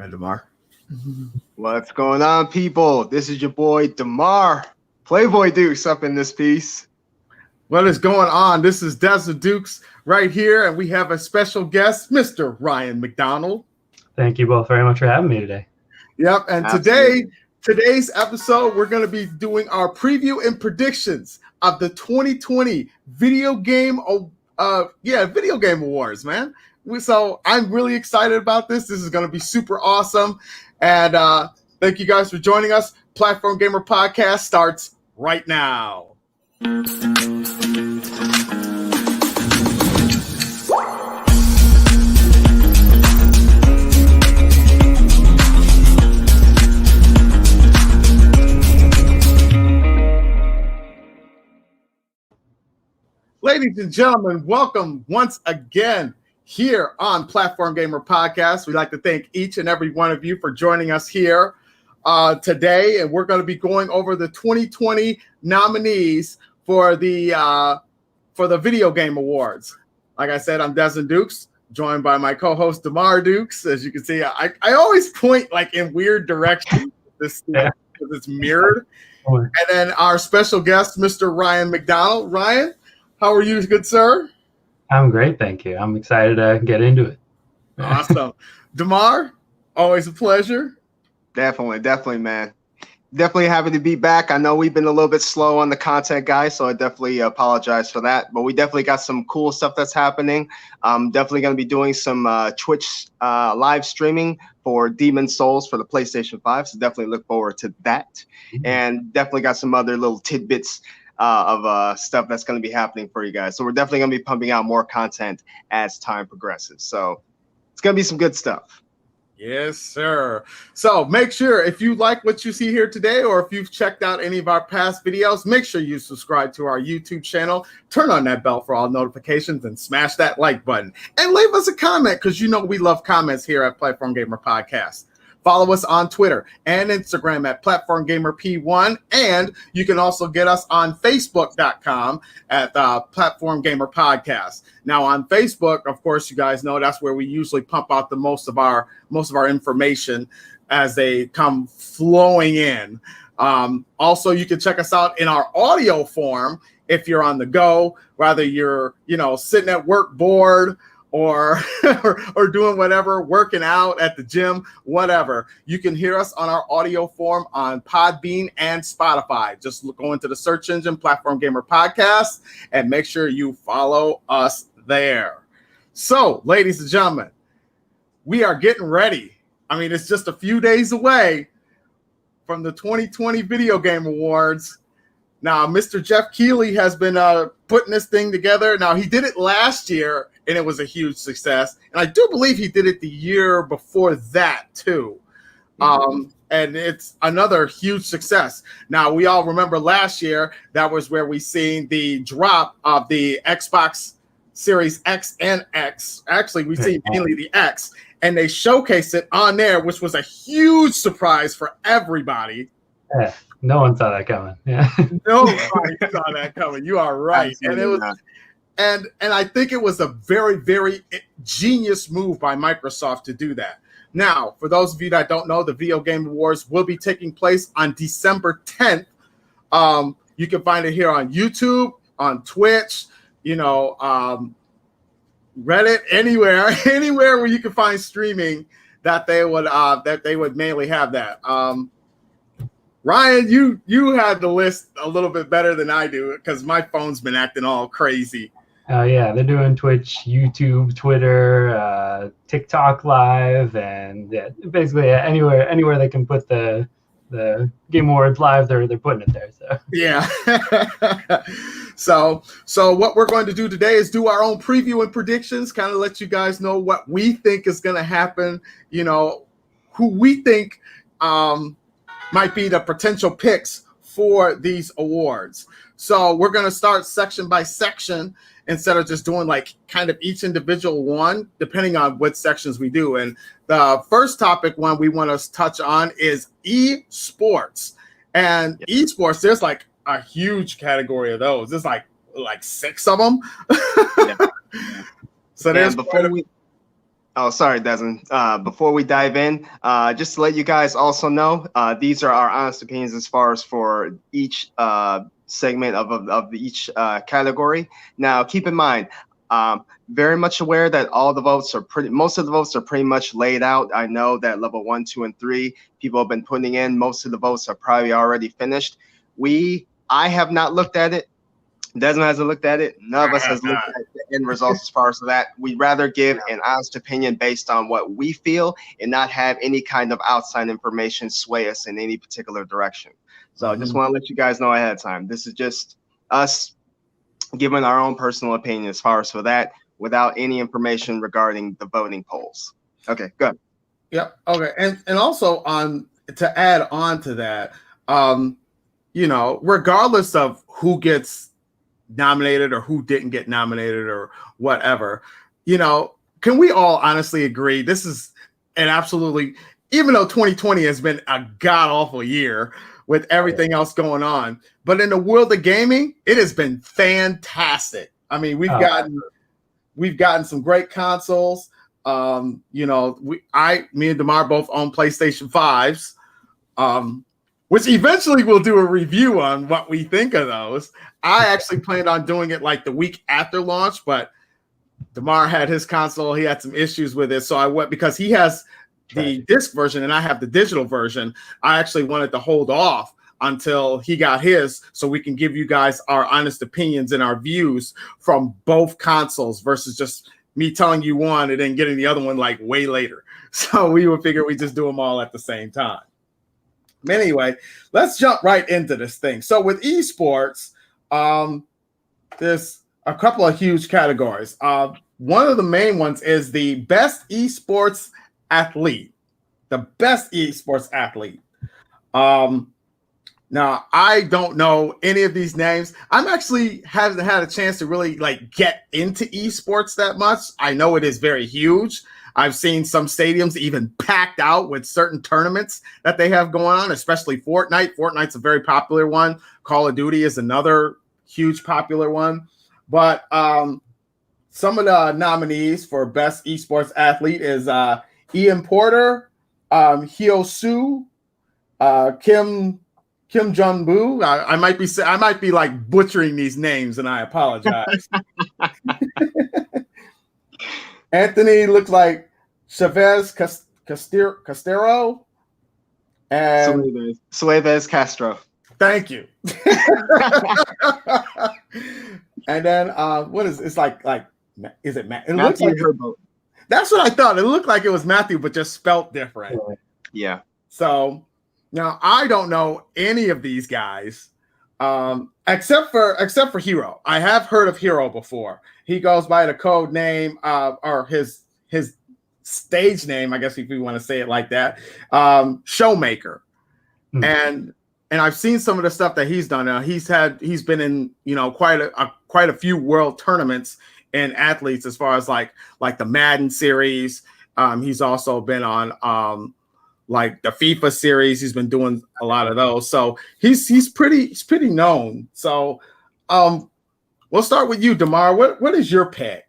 And DeMar. What's going on, people? This is your boy DeMar, Playboy Dukes, up in this piece. What is going on? This is Desert Dukes right here, and we have a special guest, Mr. Ryan McDonald. Thank you both very much for having me today. Yep, and today's episode, we're going to be doing our preview and predictions of the 2020 Video Game Awards, man. So I'm really excited about this. This is going to be super awesome. And thank you guys for joining us. Platform Gamer Podcast starts right now. Ladies and gentlemen, welcome once again here on Platform Gamer Podcast. We'd like to thank each and every one of you for joining us here today, and we're going to be going over the 2020 nominees for the Video Game Awards. Like I said, I'm Desmond Dukes, joined by my co-host DeMar Dukes. As you can see, I always point like in weird directions because it's mirrored. And then our special guest, Mr. Ryan McDonald. Ryan, how are you, good sir? I'm great, thank you. I'm excited to get into it. Awesome. DeMar, always a pleasure. Definitely, man. Definitely happy to be back. I know we've been a little bit slow on the content, guys, so I definitely apologize for that. But we definitely got some cool stuff that's happening. I'm definitely going to be doing some Twitch live streaming for Demon's Souls for the PlayStation 5, so definitely look forward to that. Mm-hmm. And definitely got some other little tidbits of stuff that's going to be happening for you guys. So we're definitely going to be pumping out more content as time progresses. So it's going to be some good stuff. Yes, sir. So make sure if you like what you see here today, or if you've checked out any of our past videos, make sure you subscribe to our YouTube channel, turn on that bell for all notifications, and smash that like button. And leave us a comment, because you know we love comments here at Platform Gamer Podcast. Follow us on Twitter and Instagram at Platform Gamer P1, and you can also get us on Facebook.com at Platform Gamer Podcast. Now on Facebook, of course, you guys know that's where we usually pump out the most of our information as they come flowing in. Also, you can check us out in our audio form if you're on the go, whether you're sitting at work bored, or doing whatever, working out at the gym, whatever. You can hear us on our audio form on Podbean and Spotify. Just go into the search engine, Platform Gamer Podcast, and make sure you follow us there. So, ladies and gentlemen, we are getting ready. I mean, it's just a few days away from the 2020 Video Game Awards. Now, Mr. Jeff Keighley has been putting this thing together. Now, he did it last year, and it was a huge success. And I do believe he did it the year before that, too. And it's another huge success. Now, we all remember last year, that was where we seen the drop of the Xbox Series X and X. Actually, we see mainly the X. And they showcased it on there, which was a huge surprise for everybody. Yeah. No one saw that coming. Yeah. Nobody saw that coming. You are right. And it was, and I think it was a very, very genius move by Microsoft to do that. Now, for those of you that don't know, the Video Game Awards will be taking place on December 10th. You can find it here on YouTube, on Twitch, Reddit, anywhere where you can find streaming that they would mainly have that. Ryan, you had the list a little bit better than I do, because my phone's been acting all crazy. Oh yeah, they're doing Twitch, YouTube, Twitter, TikTok Live, and basically anywhere they can put the Game Awards live, they're putting it there. So yeah. So what we're going to do today is do our own preview and predictions, kind of let you guys know what we think is going to happen. Who we think might be the potential picks for these awards. So we're going to start section by section instead of just doing like kind of each individual one, depending on what sections we do. And the first topic one we want to touch on is esports. And esports, there's like a huge category of those. There's like 6 of them. Yeah. So there's Oh, sorry, Desmond. Before we dive in, just to let you guys also know, these are our honest opinions as far as for each segment of each category. Now, keep in mind, very much aware that most of the votes are pretty much laid out. I know that level 1, 2, and 3 people have been putting in. Most of the votes are probably already finished. I have not looked at it. Desmond hasn't looked at it. None of us has looked at the end results as far as that. We'd rather give an honest opinion based on what we feel and not have any kind of outside information sway us in any particular direction. So I just want to let you guys know ahead of time. This is just us giving our own personal opinion as far as for that without any information regarding the voting polls. Okay, good. Yep. Okay. And also to add on to that, regardless of who gets nominated or who didn't get nominated or whatever, can we all honestly agree this is an absolutely, even though 2020 has been a god awful year with everything else going on, but in the world of gaming, it has been fantastic. I mean, we've gotten some great consoles. Me and DeMar both own PlayStation 5s. Which eventually we'll do a review on what we think of those. I actually planned on doing it like the week after launch, but DeMar had his console. He had some issues with it. So I went, because he has the disc version and I have the digital version. I actually wanted to hold off until he got his so we can give you guys our honest opinions and our views from both consoles versus just me telling you one and then getting the other one like way later. So we would figure we just do them all at the same time. Anyway, let's jump right into this thing. So with esports, there's a couple of huge categories. One of the main ones is the best esports athlete. The best esports athlete. Now, I don't know any of these names. I'm actually haven't had a chance to really get into esports that much. I know it is very huge. I've seen some stadiums even packed out with certain tournaments that they have going on, especially Fortnite. Fortnite's a very popular one. Call of Duty is another huge popular one. But some of the nominees for best esports athlete is Ian Porter, Hyo Soo, Kim Jong-boo. I might be like butchering these names, and I apologize. Anthony looks like Chavez Castero and Suarez Castro. Thank you. And then what is it's like is it Matt? It looks like Herbo. That's what I thought. It looked like it was Matthew, but just spelt different. Yeah. So now I don't know any of these guys. Except for Hero. I have heard of Hero before. He goes by the code name or his stage name, I guess if you want to say it like that, Showmaker. And I've seen some of the stuff that he's done. Now he's been in quite a few world tournaments in athletes as far as like the Madden series. He's also been on like the FIFA series. He's been doing a lot of those. So he's pretty known. So we'll start with you, DeMar. What is your pick?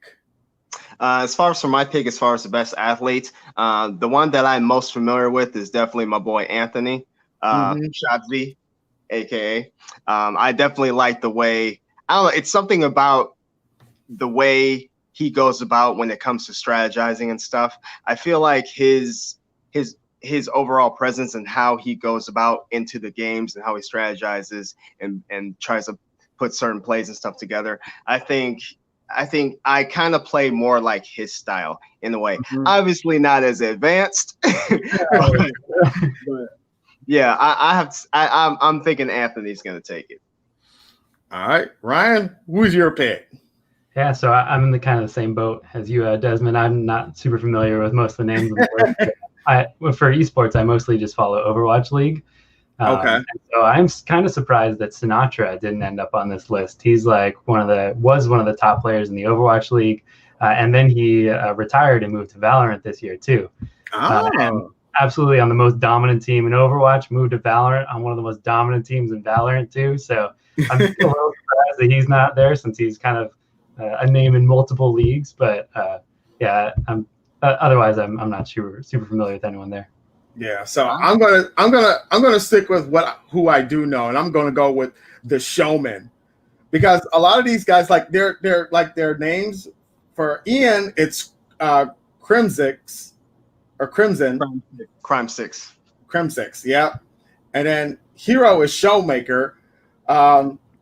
As far as for my pick, as far as the best athlete, the one that I'm most familiar with is definitely my boy Anthony Shadzi, aka. I definitely like the way, I don't know, it's something about the way he goes about when it comes to strategizing and stuff. I feel like his overall presence and how he goes about into the games and how he strategizes and tries to put certain plays and stuff together. I think I kind of play more like his style in a way. Obviously not as advanced, but yeah, I'm thinking Anthony's gonna take it. All right, Ryan, who's your pick? Yeah, so I'm in the kind of the same boat as you, Desmond. I'm not super familiar with most of the names. For esports, I mostly just follow Overwatch League. Okay. So I'm kind of surprised that Sinatra didn't end up on this list. He's like was one of the top players in the Overwatch League, and then he retired and moved to Valorant this year too. And absolutely on the most dominant team in Overwatch, moved to Valorant on one of the most dominant teams in Valorant too. So I'm a little surprised that he's not there since he's kind of a name in multiple leagues. But yeah, otherwise, I'm not super familiar with anyone there. Yeah, so I'm gonna stick with who I do know, and I'm gonna go with the Showman, because a lot of these guys, like their names for Ian, it's Crimsix or Crimson. Crime Six. Crimsix, yeah. And then Hero is Showmaker.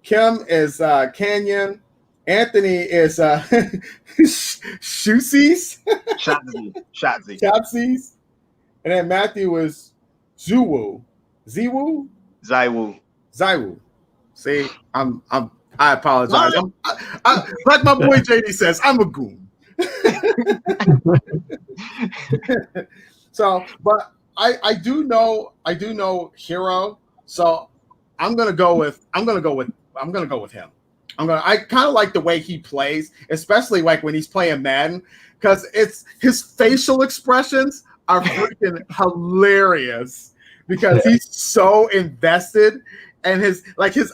Kim is Canyon. Anthony is Shoesies. Shopsies. And then Matthew is Ziwu. Zaiwu. See, I apologize. Like my boy JD says, I'm a goon. So, but I do know Hero. So I'm gonna go with him. I kind of like the way he plays, especially like when he's playing Madden, because it's his facial expressions are freaking hilarious because he's so invested, and his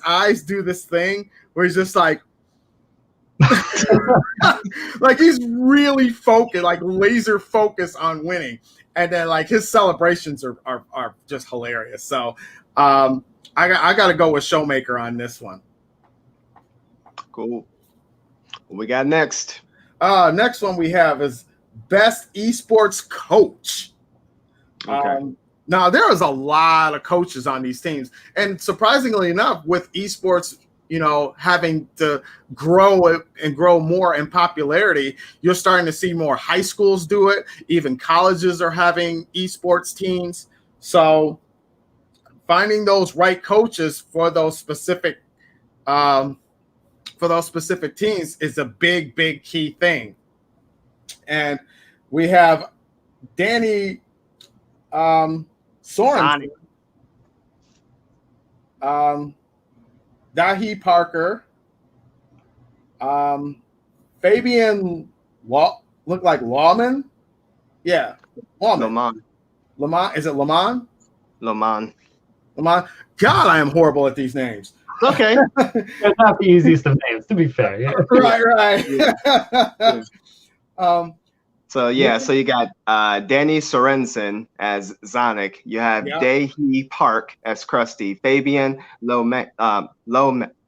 eyes do this thing where he's just like like he's really focused, like laser focused on winning, and then like his celebrations are just hilarious. So I got to go with Showmaker on this one. Cool. What we got next? Next one we have is Best Esports Coach. Okay. Now there is a lot of coaches on these teams, and surprisingly enough, with esports, having to grow more in popularity, you're starting to see more high schools do it. Even colleges are having esports teams. So finding those right coaches for those specific teams is a big key thing. And we have Danny Sorensen, Dahi Parker, Fabian look like Lawman. Yeah, Lawman. Lamont. Is it Lamont? Lamont. God, I am horrible at these names. Okay. It's not the easiest of names, to be fair. Yeah. Right. So you got Danny Sorensen as Zonic. You have Dahi Park as Krusty. Fabian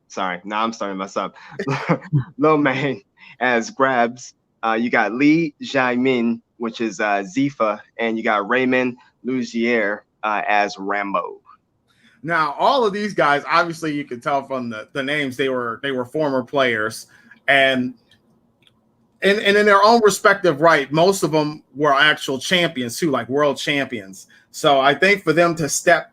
sorry, now I'm starting to mess up. Lomain as Grabs. You got Lee Jaimin, which is Zifa, and you got Raymond Lugier as Rambo. Now, all of these guys, obviously, you can tell from the names they were former players, and in their own respective right, most of them were actual champions too, like world champions. So I think for them to step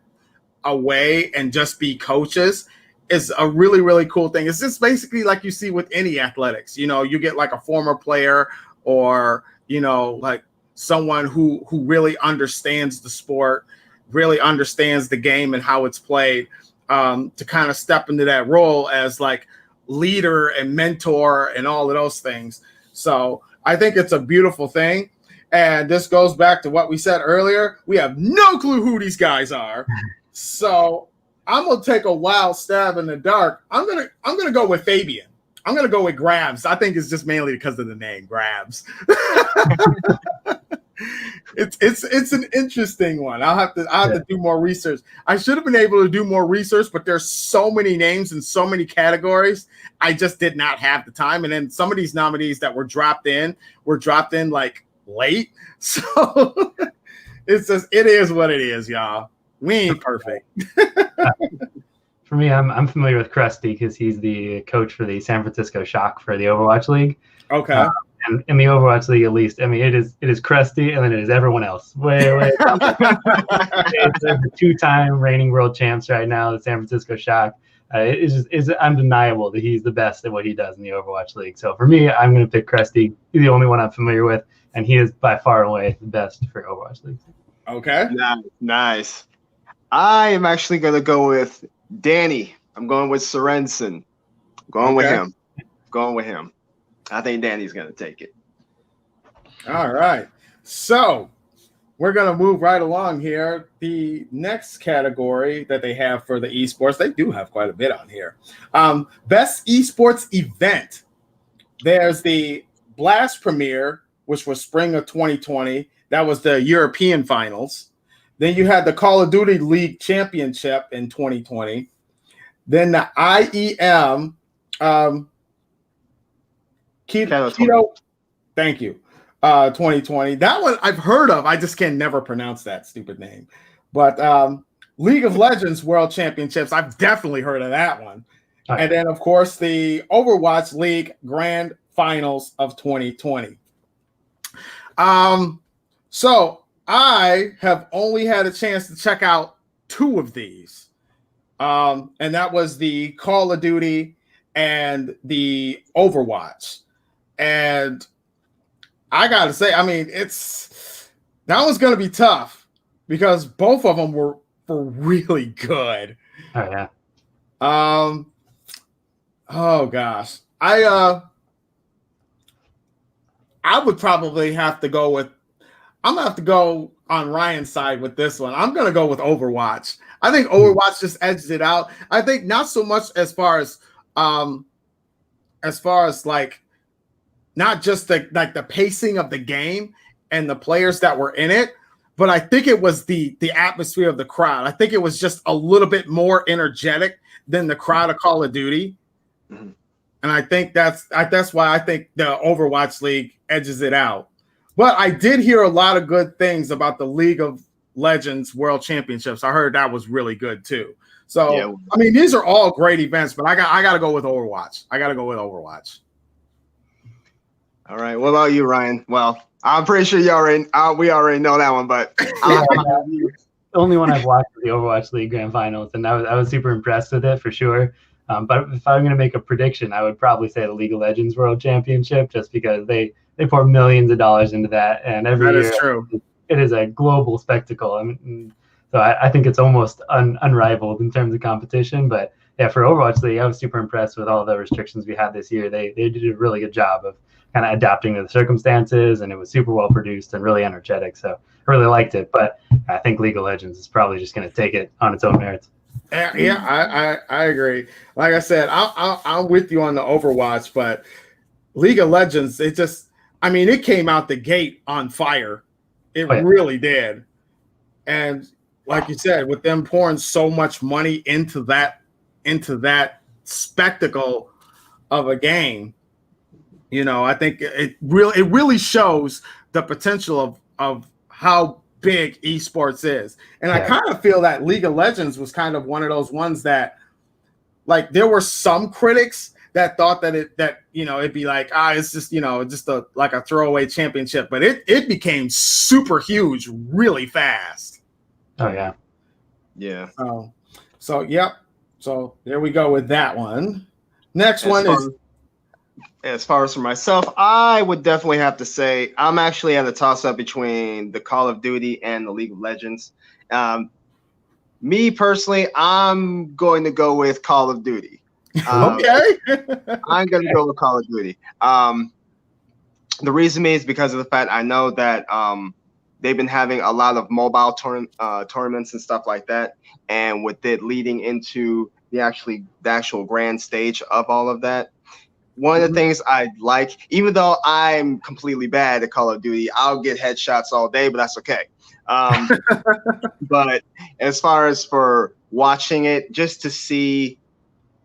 away and just be coaches is a really cool thing. It's just basically like you see with any athletics. You get like a former player or like someone who really understands the sport, really understands the game and how it's played, to kind of step into that role as like leader and mentor and all of those things. So I think it's a beautiful thing. And this goes back to what we said earlier. We have no clue who these guys are. So I'm going to take a wild stab in the dark. I'm going to go with Fabian. I'm going to go with Grabs. I think it's just mainly because of the name Grabs. It's an interesting one. I'll have to do more research. I should have been able to do more research, but there's so many names and so many categories. I just did not have the time. And then some of these nominees that were dropped in like late. So it is what it is, y'all. We ain't perfect. For me, I'm familiar with Krusty because he's the coach for the San Francisco Shock for the Overwatch League. Okay. And in the Overwatch League, at least, I mean, it is Krusty, and then it is everyone else. Way. It's the two-time reigning world champs right now, the San Francisco Shock. It's undeniable that he's the best at what he does in the Overwatch League. So for me, I'm going to pick Krusty. He's the only one I'm familiar with, and he is by far and away the best for Overwatch League. Okay. Nice. I am actually going to go with Danny. I'm going with Sorensen. Going with him. I think Danny's going to take it. All right. So we're going to move right along here. The next category that they have for the esports, they do have quite a bit on here. Best esports event. There's the Blast Premiere, which was spring of 2020. That was the European finals. Then you had the Call of Duty League Championship in 2020. Then the IEM Keto, thank you. 2020. That one I've heard of. I just can never pronounce that stupid name. But League of Legends World Championships, I've definitely heard of that one. Right. And then, of course, the Overwatch League Grand Finals of 2020. So I have only had a chance to check out 2 of these. And that was the Call of Duty and the Overwatch. And I gotta say, I mean, that was gonna be tough because both of them were really good. Oh yeah. Oh gosh. I would probably have to go with, I'm gonna have to go on Ryan's side with this one. I'm gonna go with Overwatch. I think Overwatch just edged it out. I think not so much as far as like not just the pacing of the game and the players that were in it, but I think it was the atmosphere of the crowd. I think it was just a little bit more energetic than the crowd of Call of Duty. Mm-hmm. And I think that's why I think the Overwatch League edges it out. But I did hear a lot of good things about the League of Legends World Championships. I heard that was really good too. So, yeah. I mean, these are all great events, but I got to go with Overwatch. All right. What about you, Ryan? Well, I'm pretty sure we already know that one, but the only one I've watched is the Overwatch League Grand Finals, and I was super impressed with it for sure. But if I'm going to make a prediction, I would probably say the League of Legends World Championship, just because they pour millions of dollars into that, and every year is true. It is a global spectacle. I mean, so I think it's almost unrivaled in terms of competition. But yeah, for Overwatch League, I was super impressed with all the restrictions we had this year. They did a really good job of kind of adapting to the circumstances, and it was super well produced and really energetic. So I really liked it. But I think League of Legends is probably just going to take it on its own merits. Yeah, I agree. Like I said, I'm with you on the Overwatch, but League of Legends, it came out the gate on fire. It really did. And like you said, with them pouring so much money into that spectacle of a game, I think it really shows the potential of how big esports is. And I kind of feel that League of Legends was kind of one of those ones that, like, there were some critics that thought that it'd be like, it's just, just a throwaway championship, but it became super huge really fast. Oh yeah. Yeah. So yep. So there we go with that one. Next one is, as far as for myself, I would definitely have to say I'm actually at a toss-up between the Call of Duty and the League of Legends. Me personally, I'm going to go with Call of Duty. Okay. I'm going to go with Call of Duty. The reason is because of the fact I know that they've been having a lot of mobile tournaments and stuff like that, and with it leading into the actual grand stage of all of that. One of the things I like, even though I'm completely bad at Call of Duty, I'll get headshots all day, but that's okay. But as far as for watching it, just to see,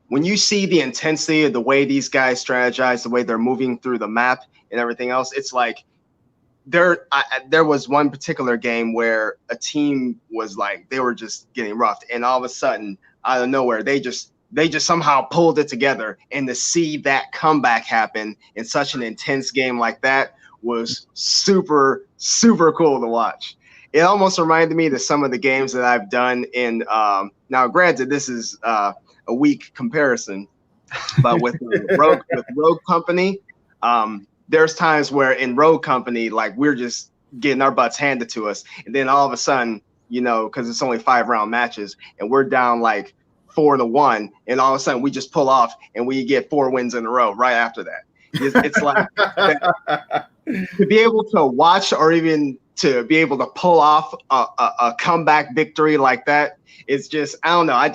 when you see the intensity of the way these guys strategize, the way they're moving through the map and everything else, it's like there was one particular game where a team was like, they were just getting roughed, and all of a sudden, out of nowhere, they just somehow pulled it together, and to see that comeback happen in such an intense game like that was super, super cool to watch. It almost reminded me of some of the games that I've done in, now granted, this is a weak comparison, but with Rogue Company, there's times where in Rogue Company, like, we're just getting our butts handed to us, and then all of a sudden, because it's only 5-round matches, and we're down like 4-1, and all of a sudden we just pull off and we get 4 wins in a row right after that. It's like to be able to watch, or even to be able to pull off a comeback victory like that, it's just, I don't know.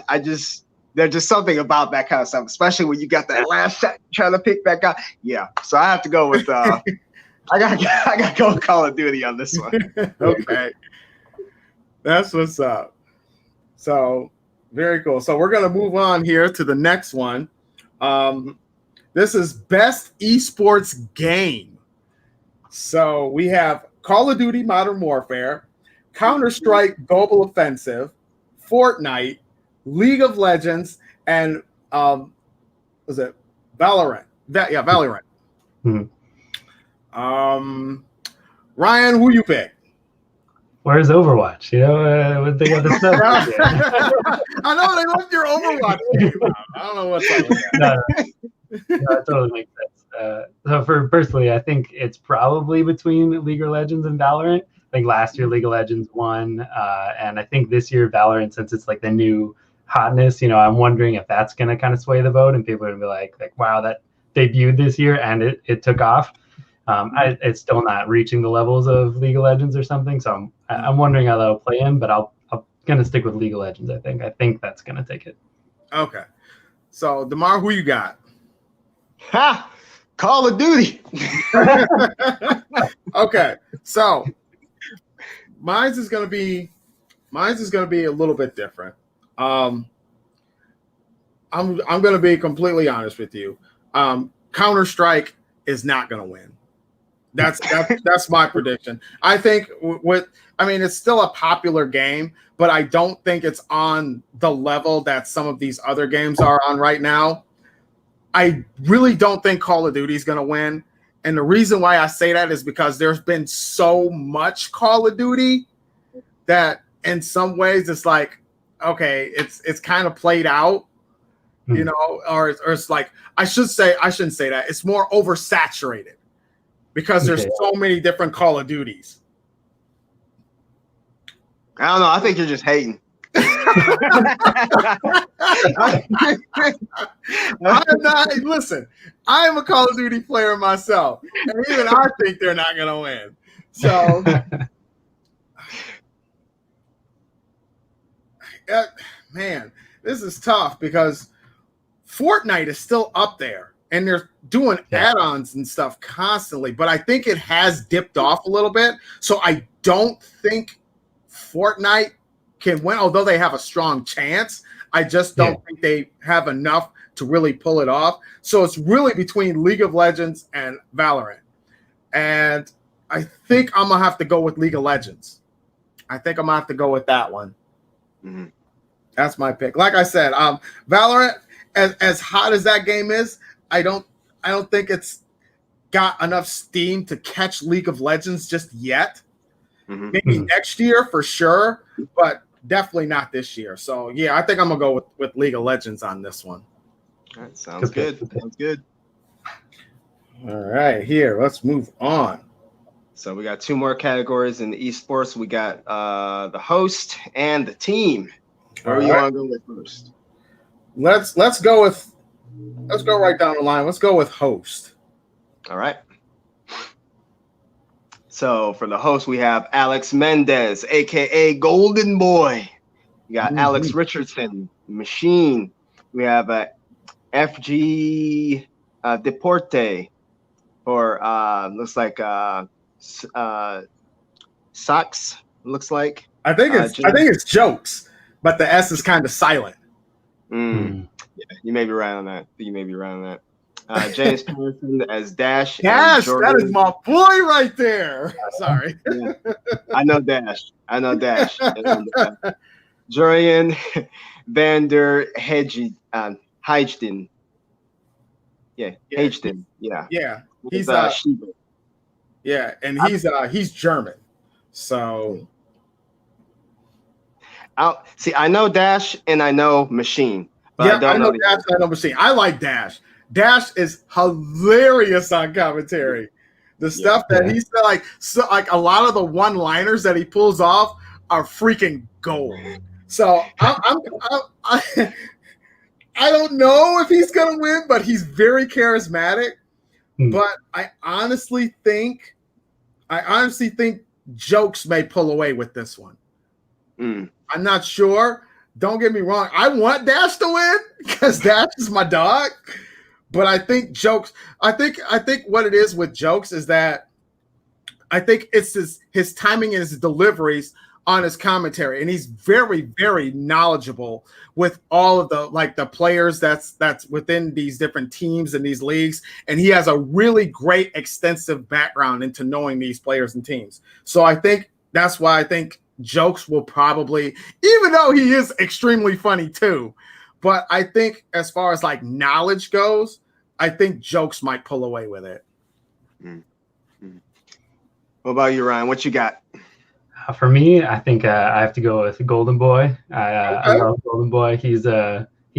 There's just something about that kind of stuff, especially when you got that last shot trying to pick back up. Yeah. So I have to go with I got to go with Call of Duty on this one. Okay. That's what's up. So very cool. So we're gonna move on here to the next one. This is best esports game. So we have Call of Duty Modern Warfare, Counter-Strike Global Offensive, Fortnite, League of Legends, and was it Valorant? Valorant. Ryan, who you pick? Where's Overwatch? You know, when they got the stuff. I know they left your Overwatch game out. I don't know what's up with that. No, it totally makes sense. So for personally, I think it's probably between League of Legends and Valorant. I think last year League of Legends won, and I think this year Valorant, since it's like the new hotness, you know, I'm wondering if that's going to kind of sway the vote, and people are going to be like, wow, that debuted this year and it took off. It's still not reaching the levels of League of Legends or something, so I'm wondering how that'll play in. But I'm gonna stick with League of Legends. I think that's gonna take it. Okay, so Demar, who you got? Ha! Call of Duty. Okay, so mine's is gonna be a little bit different. I'm gonna be completely honest with you. Counter-Strike is not gonna win. That's my prediction. I think it's still a popular game, but I don't think it's on the level that some of these other games are on right now. I really don't think Call of Duty is going to win. And the reason why I say that is because there's been so much Call of Duty that in some ways it's like, okay, it's kind of played out, you know, or it's like, I shouldn't say that. It's more oversaturated. Because there's so many different Call of Duties. I don't know. I think you're just hating. Listen, I am a Call of Duty player myself. And even I think they're not going to win. So, man, this is tough because Fortnite is still up there. And they're doing add-ons and stuff constantly, but I think it has dipped off a little bit. So I don't think Fortnite can win, although they have a strong chance. I just don't think they have enough to really pull it off. So it's really between League of Legends and Valorant. And I think I'm going to have to go with League of Legends. I think I'm going to have to go with that one. Mm-hmm. That's my pick. Like I said, Valorant, as hot as that game is, I don't think it's got enough steam to catch League of Legends just yet. Mm-hmm. Maybe next year for sure, but definitely not this year. So yeah, I think I'm gonna go with League of Legends on this one. That sounds good. Sounds good. All right, here, let's move on. So we got two more categories in the esports. We got the host and the team. Where do you want to go with first? Let's go right down the line. Let's go with host. All right. So for the host, we have Alex Mendez, aka Golden Boy. We got Alex Richardson, Machine. We have FG Deporte, or looks like Socks. Looks like. I think it's Jokes, but the S is kind of silent. Yeah, you may be right on that. James Patterson as Dash. Dash, that is my boy right there. Sorry. Yeah. I know Dash. And, Jurian Vander Hedgen. Yeah, Hedgen. Yeah. Yeah. He's Shiba. Yeah, and he's German. So I know Dash and I know Machine. But I know Dash and I know Machine. I like Dash. Dash is hilarious on commentary. The stuff that he's like a lot of the one-liners that he pulls off are freaking gold. So I don't know if he's gonna win, but he's very charismatic. But I honestly think Jokes may pull away with this one. I'm not sure. Don't get me wrong. I want Dash to win because Dash is my dog. But I think Jokes. I think what it is with Jokes is that I think it's his timing and his deliveries on his commentary, and he's very, very knowledgeable with all of the players that's within these different teams and these leagues, and he has a really great extensive background into knowing these players and teams. So I think that's why I think Jokes will probably, even though he is extremely funny too, but I think as far as like knowledge goes, I think Jokes might pull away with it. Mm-hmm. What about you, Ryan? What you got? For me, I think I have to go with Golden Boy. I love Golden Boy. He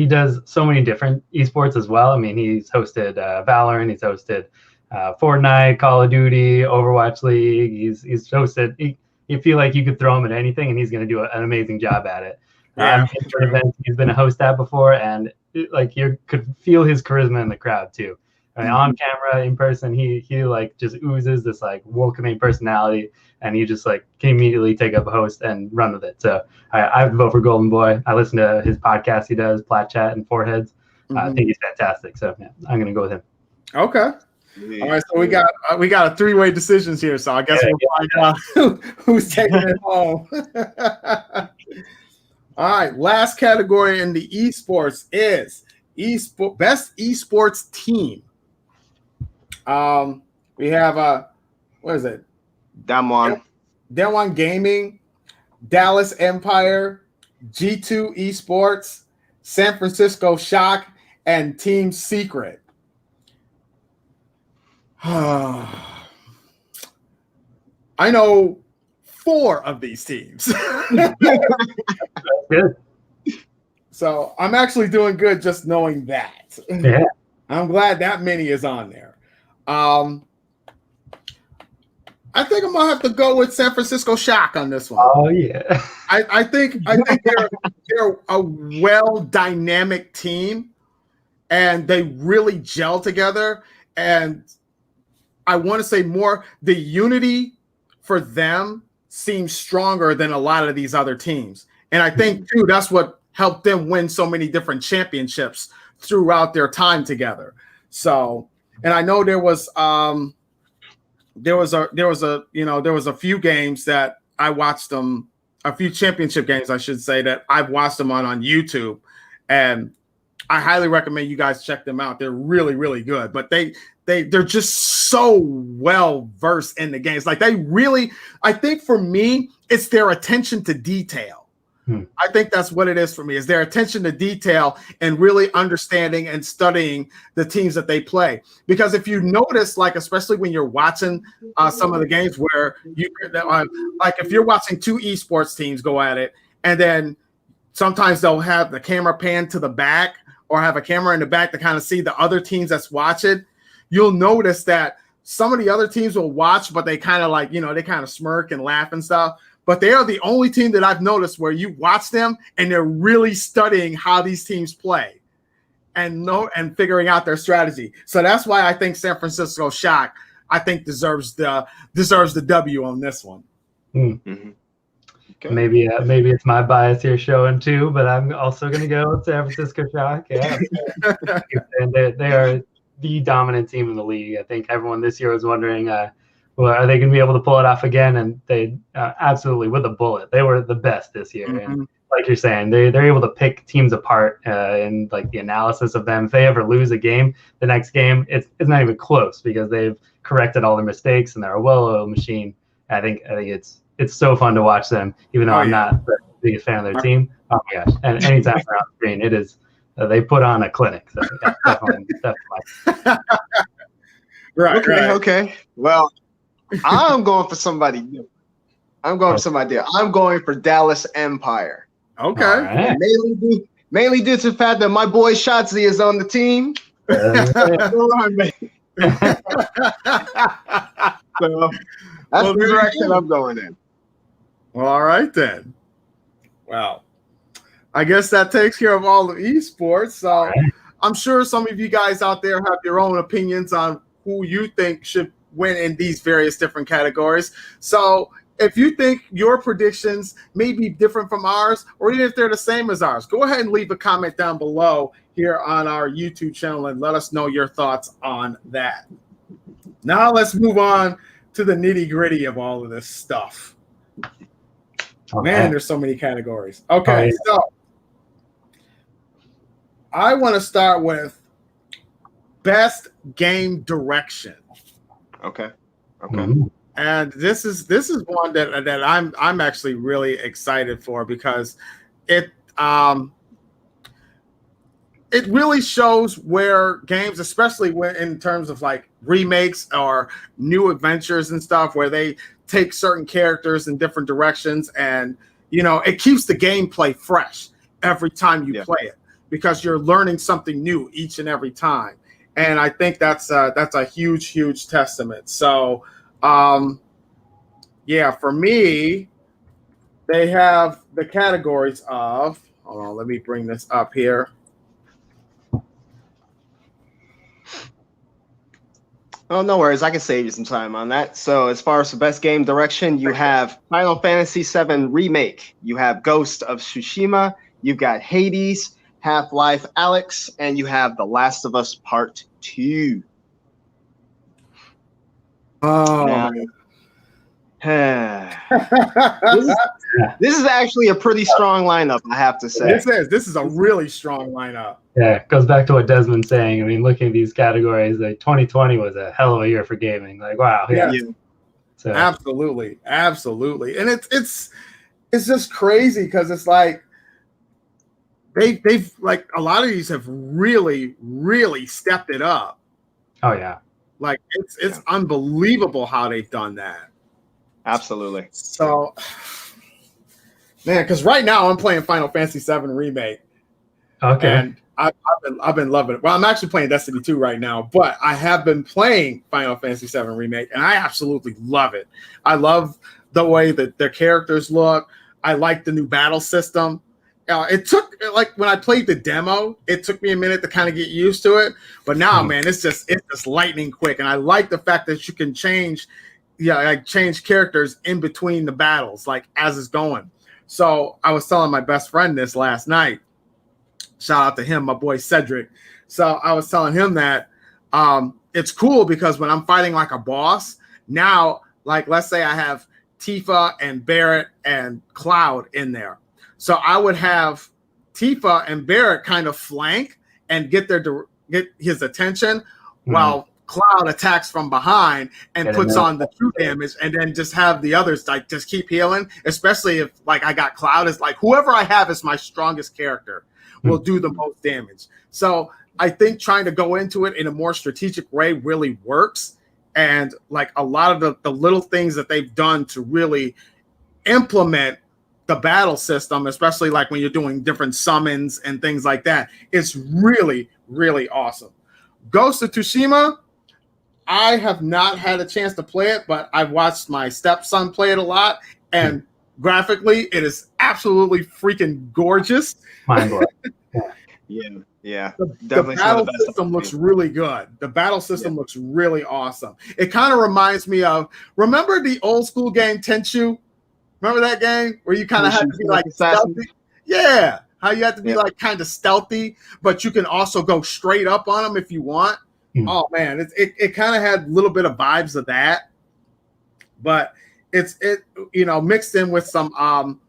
does so many different esports as well. I mean, he's hosted Valorant, he's hosted Fortnite, Call of Duty, Overwatch League. He's hosted. You feel like you could throw him at anything, and he's going to do an amazing job at it. Events he's been a host at before, and you could feel his charisma in the crowd too. I mean, on camera, in person, he like just oozes this like welcoming personality, and you just like can immediately take up a host and run with it. So I have to vote for Golden Boy. I listen to his podcast he does, Plat Chat and Foreheads. I think he's fantastic. So yeah, I'm gonna go with him. Okay. All right, so we got a 3-way decisions here. So I guess we'll find out who's taking it home. All right, last category in the esports is best esports team. We have what is it? Damwon Gaming, Dallas Empire, G2 Esports, San Francisco Shock, and Team Secret. I know 4 of these teams. Good. So I'm actually doing good just knowing that. Yeah. I'm glad that many is on there. I think I'm gonna have to go with San Francisco Shock on this one. Oh yeah. I think they're a well dynamic team, and they really gel together. And I want to say more, the unity for them seems stronger than a lot of these other teams. And I think too that's what helped them win so many different championships throughout their time together. So, and I know there was a few games that I watched them, a few championship games, I should say, that I've watched them on YouTube, and I highly recommend you guys check them out. They're really, really good, but they're just so well versed in the games. Like I think for me, it's their attention to detail. I think that's what it is for me, is their attention to detail and really understanding and studying the teams that they play. Because if you notice, like, especially when you're watching some of the games where you like if you're watching 2 esports teams go at it, and then sometimes they'll have the camera pan to the back or have a camera in the back to kind of see the other teams that's watching, you'll notice that some of the other teams will watch, but they kind of like, they kind of smirk and laugh and stuff. But they are the only team that I've noticed where you watch them and they're really studying how these teams play and figuring out their strategy. So that's why I think San Francisco Shock, I think deserves the W on this one. Mm-hmm. Okay. Maybe it's my bias here showing too, but I'm also going to go with San Francisco Shock. Yeah, and they are the dominant team in the league. I think everyone this year was wondering, well, are they going to be able to pull it off again? And they absolutely, with a bullet, they were the best this year. Mm-hmm. And like you're saying, they're able to pick teams apart in like the analysis of them. If they ever lose a game, the next game it's not even close because they've corrected all their mistakes and they're a well-oiled machine. I think it's so fun to watch them, even though I'm not the biggest fan of their team. Oh my gosh! And anytime they're on the screen, it is they put on a clinic. So yeah, definitely. Right. Okay. Well, I'm going for somebody new. I'm going for Dallas Empire. Okay. Right. Mainly due to the fact that my boy Shotzi is on the team. So that's the direction I'm going in. Well, all right then. Well, I guess that takes care of all the esports. So I'm sure some of you guys out there have your own opinions on who you think should win in these various different categories. So if you think your predictions may be different from ours, or even if they're the same as ours, go ahead and leave a comment down below here on our YouTube channel and let us know your thoughts on that. Now let's move on to the nitty gritty of all of this stuff. Okay. Man, there's so many categories. Okay, Oh, yeah. so I want to start with best game direction. Okay. Mhm. And this is one that I'm actually really excited for, because it it really shows where games, especially when in terms of like remakes or new adventures and stuff, where they take certain characters in different directions, and it keeps the gameplay fresh every time you play it, because you're learning something new each and every time. And I think that's a huge testament. So yeah, for me, they have the categories of, hold on, let me bring this up here. Oh, no worries. I can save you some time on that. So as far as the best game direction, you have Final Fantasy VII Remake. You have Ghost of Tsushima. You've got Hades, Half-Life Alyx, and you have The Last of Us Part 2. Oh, now, man. this is actually a pretty strong lineup, I have to say. This is a really strong lineup. Yeah, it goes back to what Desmond's saying. I mean, looking at these categories, like 2020 was a hell of a year for gaming. Like, wow. Yeah. So. Absolutely. And it's just crazy, because it's like they've like a lot of these have really stepped it up. Oh yeah. Like it's unbelievable how they've done that. Absolutely. So, man, because right now I'm playing Final Fantasy VII Remake. Okay. And I've been loving it. Well, I'm actually playing Destiny 2 right now, but I have been playing Final Fantasy VII Remake, and I absolutely love it. I love the way that their characters look. I like the new battle system. It took, like, when I played the demo, it took me a minute to kind of get used to it. But now, man, it's just lightning quick, and I like the fact that you can change characters in between the battles, like as it's going. So I was telling my best friend this last night. Shout out to him, my boy Cedric. So I was telling him that it's cool, because when I'm fighting like a boss now, like let's say I have Tifa and Barrett and Cloud in there. So I would have Tifa and Barrett kind of flank and get his attention, while Cloud attacks from behind and puts on the true damage, and then just have the others like just keep healing. Especially if like I got Cloud, is like whoever I have is my strongest character will do the most damage. So I think trying to go into it in a more strategic way really works. And like a lot of the little things that they've done to really implement the battle system, especially like when you're doing different summons and things like that, it's really awesome. Ghost of Tsushima, I have not had a chance to play it, but I've watched my stepson play it a lot, and graphically it is absolutely freaking gorgeous. Mind blowing. Yeah. The battle system looks really good. The battle system looks really awesome. It kind of reminds me of, remember the old school game Tenchu? Remember that game where you kind of had to be like stealthy? Yeah, how you have to be like kind of stealthy, but you can also go straight up on them if you want. Oh man, it kind of had a little bit of vibes of that, but it mixed in with some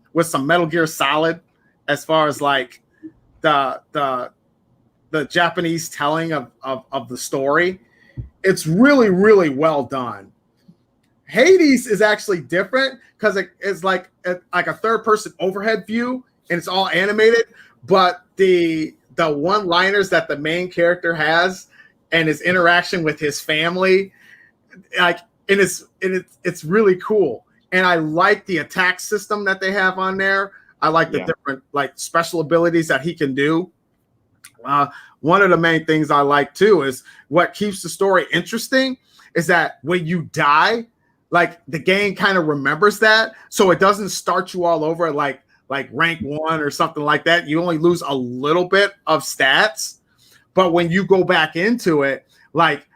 Metal Gear Solid, as far as like the Japanese telling of the story. It's really well done. Hades is actually different, because it's like a third person overhead view, and it's all animated, but the one-liners that the main character has and his interaction with his family, like, and it's really cool. And I like the attack system that they have on there. I like the different like special abilities that he can do. One of the main things I like too is what keeps the story interesting is that when you die, like the game kind of remembers that, so it doesn't start you all over like rank 1 or something like that. You only lose a little bit of stats, but when you go back into it, like,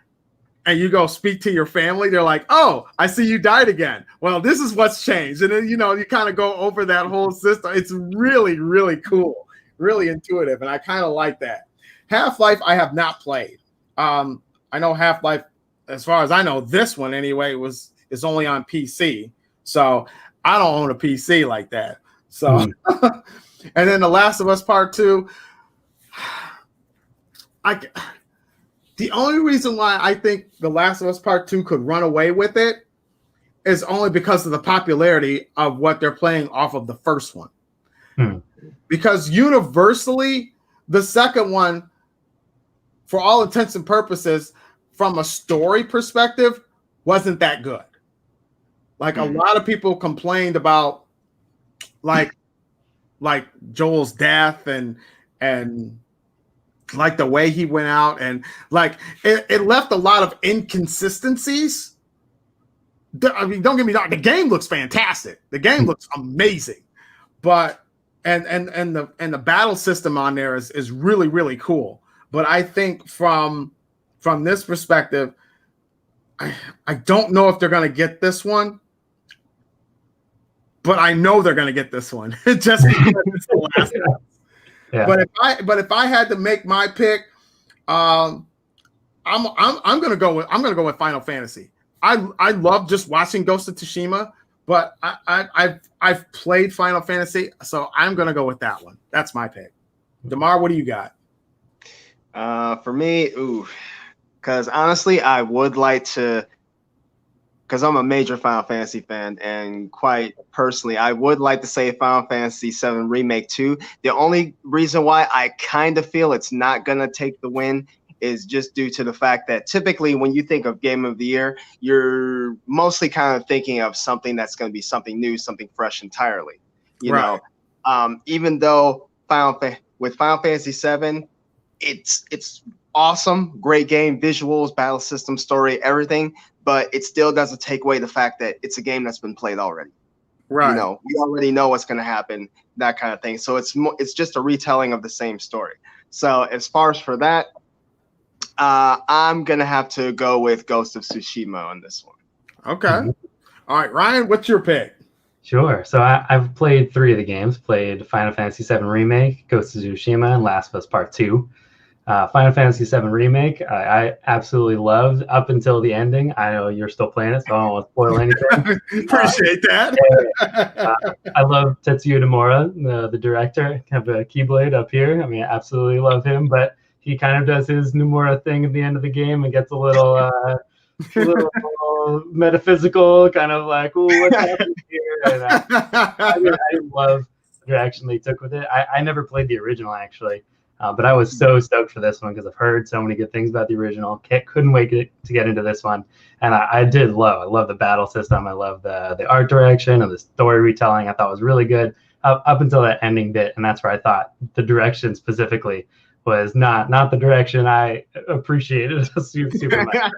and you go speak to your family, they're like, "Oh, I see you died again. Well, this is what's changed." And then you kind of go over that whole system. It's really cool, really intuitive, and I kind of like that. Half-Life, I have not played. I know Half-Life, as far as I know, this one anyway, is only on PC. So I don't own a PC like that. So, and then The Last of Us Part 2, the only reason why I think The Last of Us Part 2 could run away with it is only because of the popularity of what they're playing off of the first one. Because universally, the second one, for all intents and purposes, from a story perspective, wasn't that good. Like a lot of people complained about like Joel's death and like the way he went out, and like it left a lot of inconsistencies. I mean, don't get me wrong, the game looks fantastic. The game looks amazing. But and the battle system on there is really, really cool. But I think from this perspective, I don't know if they're going to get this one, but I know they're going to get this one just because it's the last one. Yeah. But if I had to make my pick, I'm going to go with Final Fantasy. I love just watching Ghost of Tsushima, but I've played Final Fantasy, so I'm going to go with that one. That's my pick. DeMar, what do you got? For me, because honestly, I would like to, because I'm a major Final Fantasy fan, and quite personally, I would like to say Final Fantasy VII Remake 2. The only reason why I kind of feel it's not going to take the win is just due to the fact that typically when you think of Game of the Year, you're mostly kind of thinking of something that's going to be something new, something fresh entirely. You know, even though with Final Fantasy VII, it's awesome, great game, visuals, battle system, story, everything, but it still doesn't take away the fact that it's a game that's been played already. Right. You know, we already know what's going to happen, that kind of thing. So it's just a retelling of the same story. So as far as for that, I'm going to have to go with Ghost of Tsushima on this one. Okay. All right, Ryan, what's your pick? Sure. So I've played 3 of the games, played Final Fantasy VII Remake, Ghost of Tsushima, and Last of Us Part 2. Final Fantasy VII Remake, I absolutely loved up until the ending. I know you're still playing it, so I don't want to spoil anything. Appreciate that. I love Tetsuya Nomura, the director. I have a Keyblade up here. I mean, I absolutely love him, but he kind of does his Nomura thing at the end of the game and gets a little metaphysical, kind of like, "Ooh, what's happening here?" And I love the direction they took with it. I never played the original, actually. But I was so stoked for this one because I've heard so many good things about the original. Couldn't wait to get into this one. And I love the battle system. I love the art direction and the story retelling. I thought was really good up until that ending bit. And that's where I thought the direction specifically was not the direction I appreciated super much.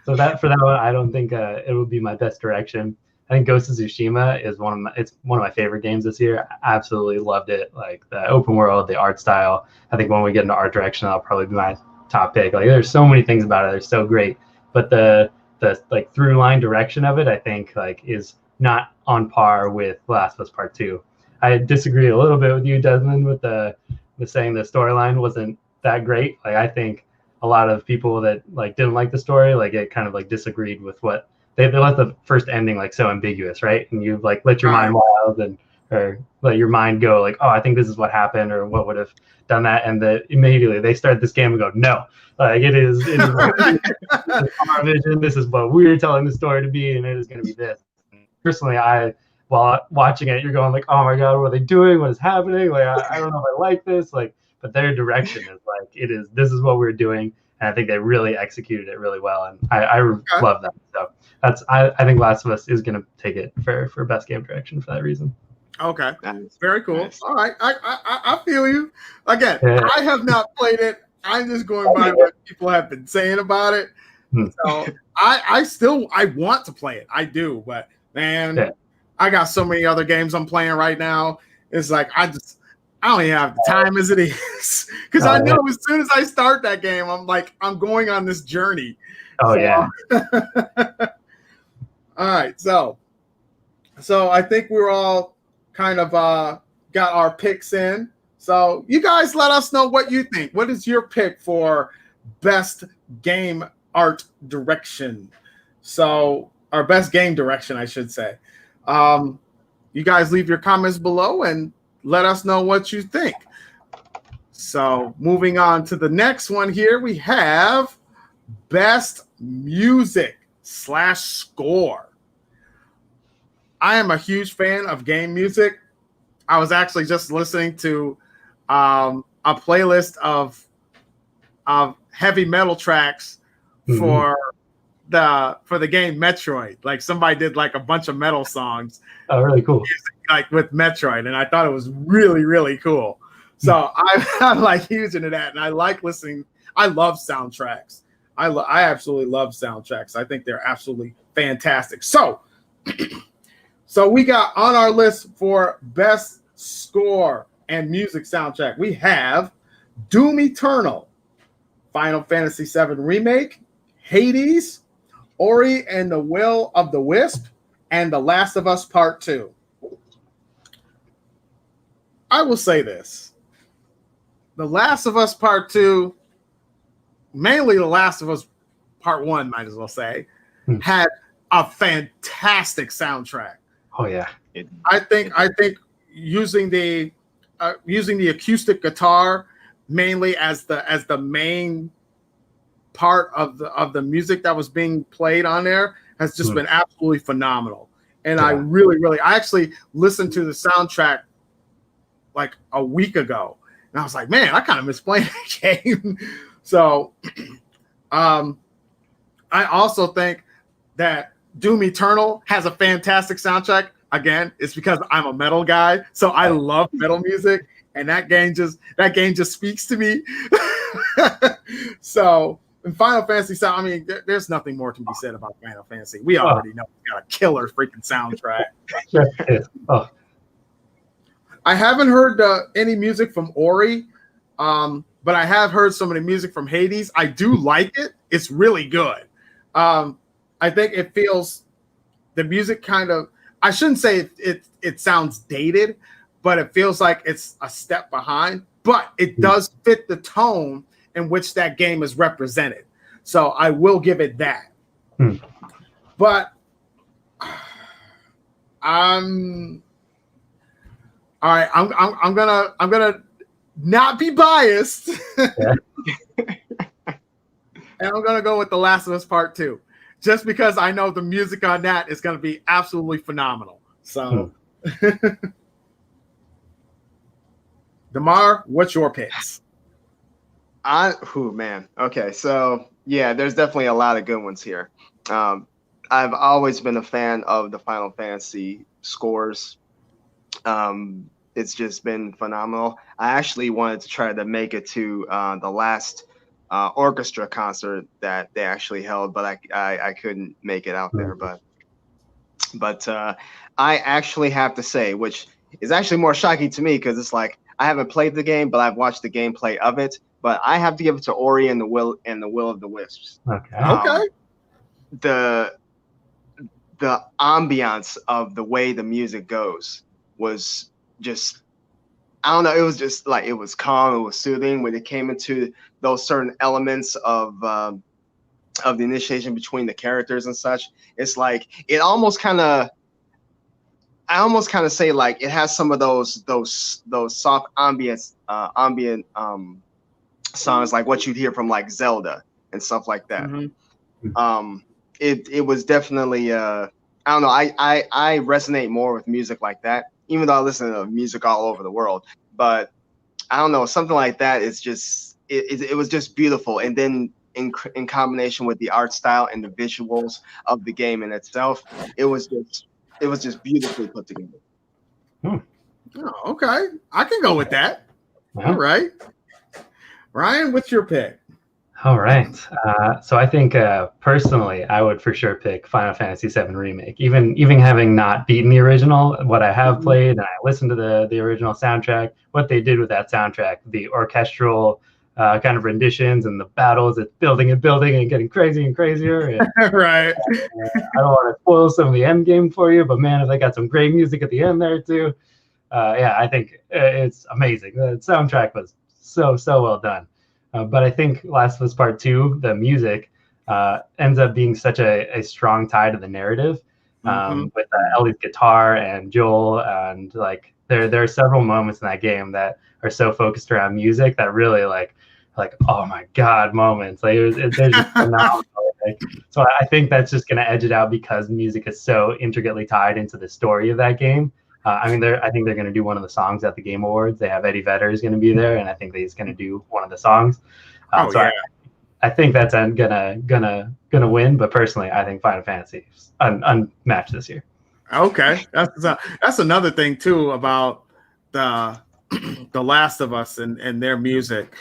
So that for that one, I don't think it would be my best direction. I think Ghost of Tsushima is one of my favorite games this year. I absolutely loved it. Like the open world, the art style. I think when we get into art direction, that'll probably be my top pick. Like there's so many things about it. They're so great. But the like through line direction of it, I think like is not on par with Last of Us Part 2. I disagree a little bit with you, Desmond, with saying the storyline wasn't that great. Like I think a lot of people that like didn't like the story, like it kind of like disagreed with what they let the first ending like so ambiguous, right? And you like let your mind wild or let your mind go like, oh, I think this is what happened or what would have done that, and immediately they start this game and go, no, like it is like, our vision. This is what we're telling the story to be, and it is going to be this. Personally, while watching it, you're going like, oh my god, what are they doing? What is happening? Like I don't know if I like this. Like, but their direction is like this is what we're doing, and I think they really executed it really well, and I love that. So I think Last of Us is going to take it for best game direction for that reason. Okay, nice. Very cool. Nice. All right, I feel you. Again, I have not played it. I'm just going by what people have been saying about it. So I want to play it. I do, but man, I got so many other games I'm playing right now. It's like I don't even have the time as it is, because I know as soon as I start that game, I'm going on this journey. Oh yeah. All right, so I think we're all kind of got our picks in. So you guys let us know what you think. What is your pick for best game art direction? So or best game direction, I should say. You guys leave your comments below and let us know what you think. So moving on to the next one here, we have best music / score. I am a huge fan of game music. I was actually just listening to a playlist of heavy metal tracks for the game Metroid. Like somebody did like a bunch of metal songs. Oh, really cool. Like with Metroid, and I thought it was really, really cool. So I'm like huge into that, and I like listening. I love soundtracks. I absolutely love soundtracks. I think they're absolutely fantastic. So we got on our list for best score and music soundtrack. We have Doom Eternal, Final Fantasy VII Remake, Hades, Ori and the Will of the Wisp, and The Last of Us Part 2. I will say this. The Last of Us Part 2, mainly The Last of Us Part 1, might as well say, had a fantastic soundtrack. Oh yeah. I think using the acoustic guitar mainly as the main part of the music that was being played on there has just been absolutely phenomenal. And I actually listened to the soundtrack like a week ago, and I was like, man, I kind of miss playing the game. So I also think that Doom Eternal has a fantastic soundtrack. Again, it's because I'm a metal guy, so I love metal music, and that game just speaks to me. So in Final Fantasy, I mean, there's nothing more to be said about Final Fantasy. We already know it's got a killer freaking soundtrack. I haven't heard any music from Ori, but I have heard some of the music from Hades. I do like it. It's really good. I think it feels, the music kind of, I shouldn't say it sounds dated, but it feels like it's a step behind, but it does fit the tone in which that game is represented. So I will give it that. But I'm gonna not be biased. And I'm gonna go with The Last of Us Part 2. Just because I know the music on that is gonna be absolutely phenomenal. So Damar, what's your picks? Man. Okay, so yeah, there's definitely a lot of good ones here. I've always been a fan of the Final Fantasy scores. It's just been phenomenal. I actually wanted to try to make it to the last orchestra concert that they actually held, but I couldn't make it out there. But I actually have to say, which is actually more shocking to me, because it's like I haven't played the game, but I've watched the gameplay of it. But I have to give it to Ori and the Will of the Wisps. Okay. The ambiance of the way the music goes was just, I don't know, it was just like, it was calm, it was soothing when it came into those certain elements of the initiation between the characters and such. It's like, it almost kind of, I almost kind of say like it has some of those soft ambient songs like what you'd hear from like Zelda and stuff like that. It was definitely I don't know, I resonate more with music like that, even though I listen to music all over the world. But I don't know, something like that is just it was just beautiful. And then in combination with the art style and the visuals of the game in itself, it was just beautifully put together. Oh, okay, I can go with that. All right, Ryan, what's your pick? All right. So I think personally, I would for sure pick Final Fantasy VII Remake. Even having not beaten the original, what I have played and I listened to the original soundtrack, what they did with that soundtrack, the orchestral kind of renditions and the battles, it's building and getting crazy and crazier. And, right. I don't want to spoil some of the end game for you, but man, if they got some great music at the end there too, yeah, I think it's amazing. The soundtrack was so well done. But I think Last of Us Part 2, the music, ends up being such a strong tie to the narrative. With Ellie's guitar and Joel, and like there are several moments in that game that are so focused around music that really like oh my god moments. Like they're just phenomenal. Like, so I think that's just going to edge it out because music is so intricately tied into the story of that game. I think they're going to do one of the songs at the Game Awards. They have Eddie Vedder is going to be there, and I think he's going to do one of the songs. I think that's gonna win. But personally, I think Final Fantasy is unmatched this year. Okay, that's another thing too about the Last of Us and their music.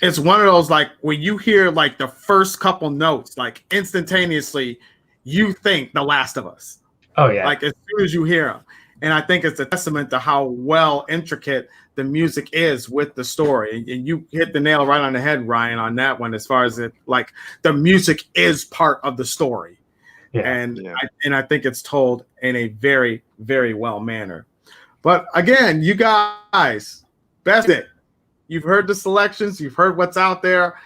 It's one of those like when you hear like the first couple notes, like instantaneously, you think The Last of Us. Oh yeah, like as soon as you hear them, and I think it's a testament to how well intricate the music is with the story. And you hit the nail right on the head, Ryan, on that one. As far as it, like the music is part of the story. And I think it's told in a very, very well manner. But again, you guys, best it. You've heard the selections. You've heard what's out there.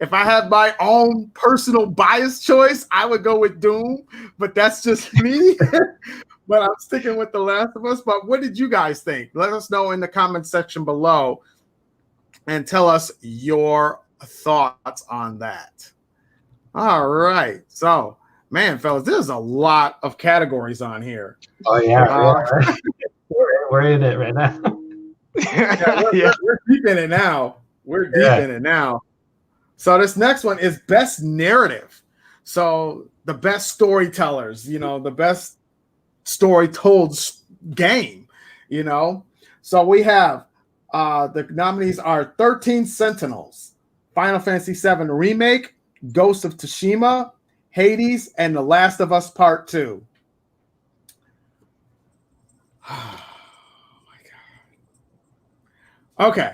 If I had my own personal bias choice, I would go with Doom. But that's just me. But I'm sticking with The Last of Us. But what did you guys think? Let us know in the comment section below and tell us your thoughts on that. All right. So, man, fellas, there's a lot of categories on here. Oh, yeah. We're in it right now. We're deep in it now. We're deep in it now. So this next one is best narrative. So the best storytellers, the best story told game, So we have the nominees are 13 Sentinels, Final Fantasy VII Remake, Ghost of Tsushima, Hades, and The Last of Us Part 2. Oh my God. Okay.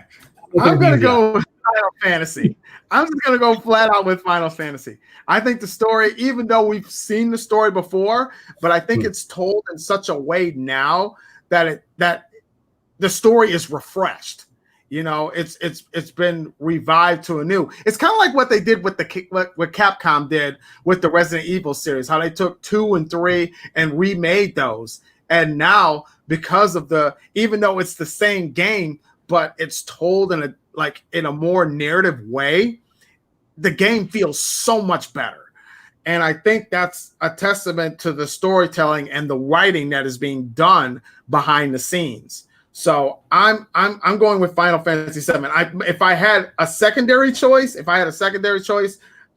I'm going to go with Final Fantasy. I'm just going to go flat out with Final Fantasy. I think the story, even though we've seen the story before, but I think it's told in such a way now that the story is refreshed. It's been revived to anew. It's kind of like what they did with what Capcom did with the Resident Evil series, how they took 2 and 3 and remade those. And now, because of even though it's the same game, but it's told in a more narrative way, the game feels so much better. And I think that's a testament to the storytelling and the writing that is being done behind the scenes. So I'm going with Final Fantasy VII. If I had a secondary choice,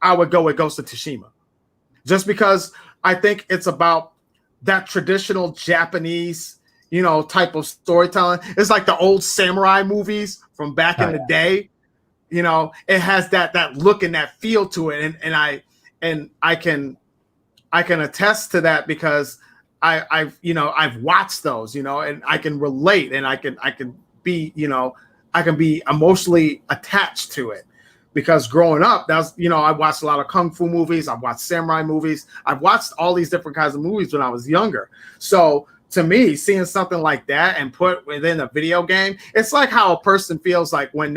I would go with Ghost of Tsushima. Just because I think it's about that traditional Japanese, type of storytelling. It's like the old samurai movies from back in the day. It has that look and that feel to it, and I can attest to that because I've watched those, and I can relate, and I can be emotionally attached to it because growing up, I watched a lot of kung fu movies, I've watched samurai movies, I've watched all these different kinds of movies when I was younger. So to me, seeing something like that and put within a video game, it's like how a person feels like when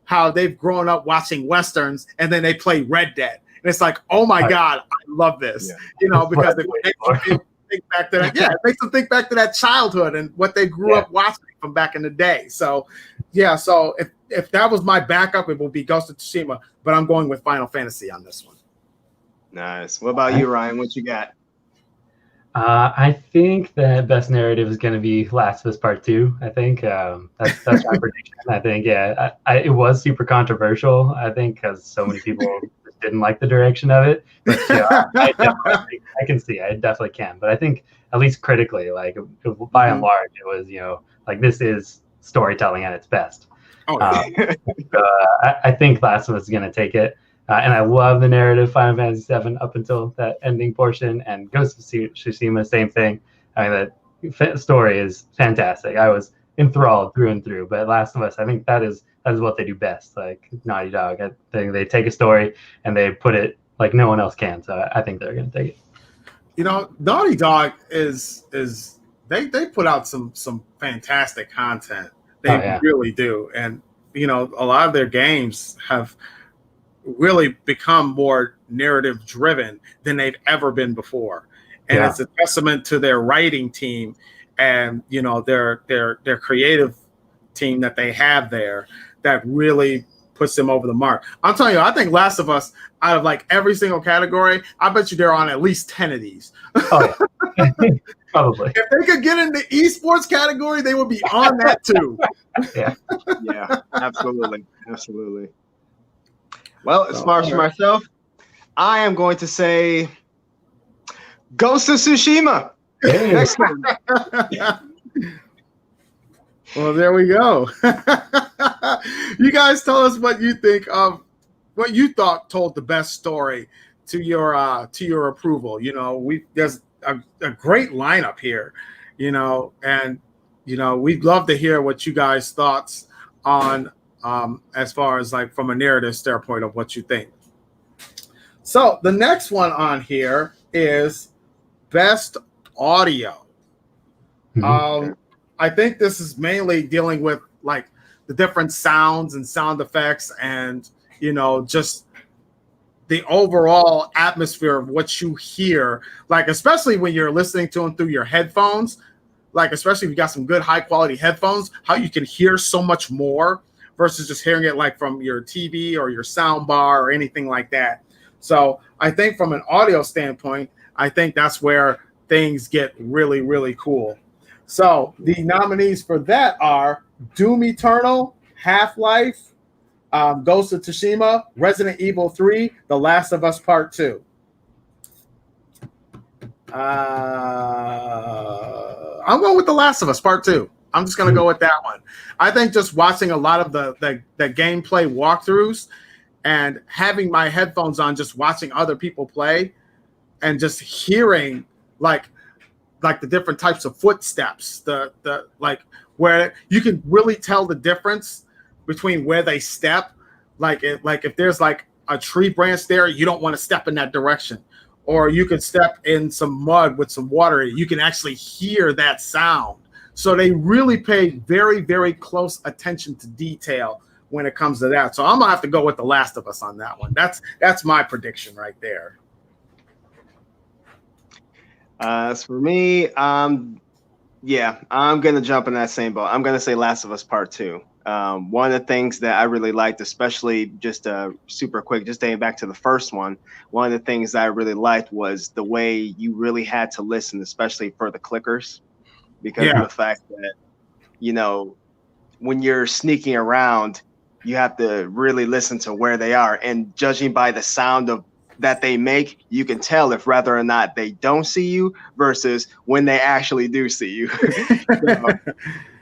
how they've grown up watching Westerns and then they play Red Dead. And it's like, oh my God, I love this. Because it makes them think back to that. Yeah, it makes them think back to that childhood and what they grew up watching from back in the day. So so if that was my backup, it would be Ghost of Tsushima, but I'm going with Final Fantasy on this one. Nice. What about you, Ryan? What you got? I think that best narrative is going to be Last of Us Part 2. I think that's my prediction. I think it was super controversial. I think because so many people didn't like the direction of it. But I can see I definitely can. But I think at least critically, by and large, it was this is storytelling at its best. I think Last of Us is going to take it. And I love the narrative Final Fantasy VII up until that ending portion, and Ghost of Tsushima, same thing. The story is fantastic. I was enthralled through and through. But Last of Us, I think that is what they do best. Like Naughty Dog, I think they take a story and they put it like no one else can. So I think they're going to take it. Naughty Dog is they put out some fantastic content. They really do, and a lot of their games have really become more narrative driven than they've ever been before. And it's a testament to their writing team and, you know, their creative team that they have there that really puts them over the mark. I'm telling you, I think Last of Us, out of like every single category, I bet you they're on at least 10 of these. Oh, yeah. Probably. If they could get in the esports category, they would be on that too. Yeah. Yeah, absolutely. Absolutely. Well, as far as for myself, I am going to say Ghost of Tsushima. Hey. Next one. Well, there we go. You guys tell us what you think of what you thought told the best story to your approval. You know, there's a great lineup here, you know, and you know, we'd love to hear what you guys' thoughts on as far as like from a narrative standpoint of what you think. So the next one on here is best audio. I think this is mainly dealing with like the different sounds and sound effects and, you know, just the overall atmosphere of what you hear, like, especially when you're listening to them through your headphones, like, especially if you got some good high quality headphones, how you can hear so much more versus just hearing it like from your TV or your sound bar or anything like that. So I think from an audio standpoint, I think that's where things get really, really cool. So the nominees for that are Doom Eternal, Half-Life, Ghost of Tsushima, Resident Evil 3, The Last of Us Part 2. I'm going with The Last of Us Part 2. I'm just going to go with that one. I think just watching a lot of the gameplay walkthroughs and having my headphones on, just watching other people play and just hearing like the different types of footsteps, the like where you can really tell the difference between where they step. Like if there's like a tree branch there, you don't want to step in that direction. Or you could step in some mud with some water. You can actually hear that sound. So they really pay very, very close attention to detail when it comes to that. So I'm gonna have to go with The Last of Us on that one. That's my prediction right there. As for me, yeah, I'm gonna jump in that same boat. I'm gonna say Last of Us Part 2. One of the things that I really liked, especially just super quick, just dating back to the first one, one of the things that I really liked was the way you really had to listen, especially for the clickers, because of the fact that, you know, when you're sneaking around, you have to really listen to where they are, and judging by the sound of that they make, you can tell if whether or not they don't see you versus when they actually do see you.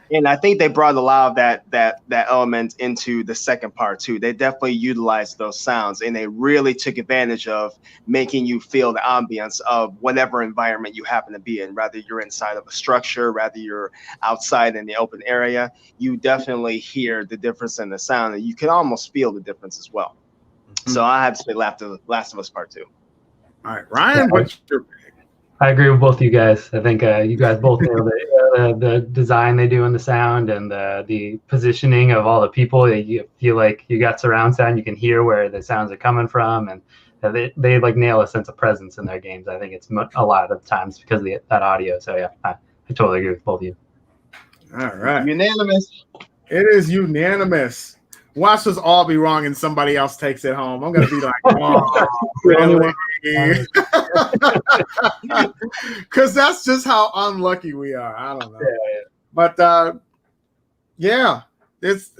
And I think they brought a lot of that element into the second part too. They definitely utilized those sounds, and they really took advantage of making you feel the ambience of whatever environment you happen to be in. Rather you're inside of a structure, rather you're outside in the open area, you definitely hear the difference in the sound, and you can almost feel the difference as well. So I have to say Last of Us Part 2. All right, Ryan, what's your pick? I agree with both of you guys. I think you guys both nailed it. The design they do in the sound and the positioning of all the people. You feel like you got surround sound. You can hear where the sounds are coming from, and they like nail a sense of presence in their games. I think it's a lot of times because of that audio. So yeah, I totally agree with both of you. All right, unanimous. It is unanimous. Watch us all be wrong and somebody else takes it home. I'm gonna be like, oh, really? Because that's just how unlucky we are. I don't know. Yeah. But yeah, it's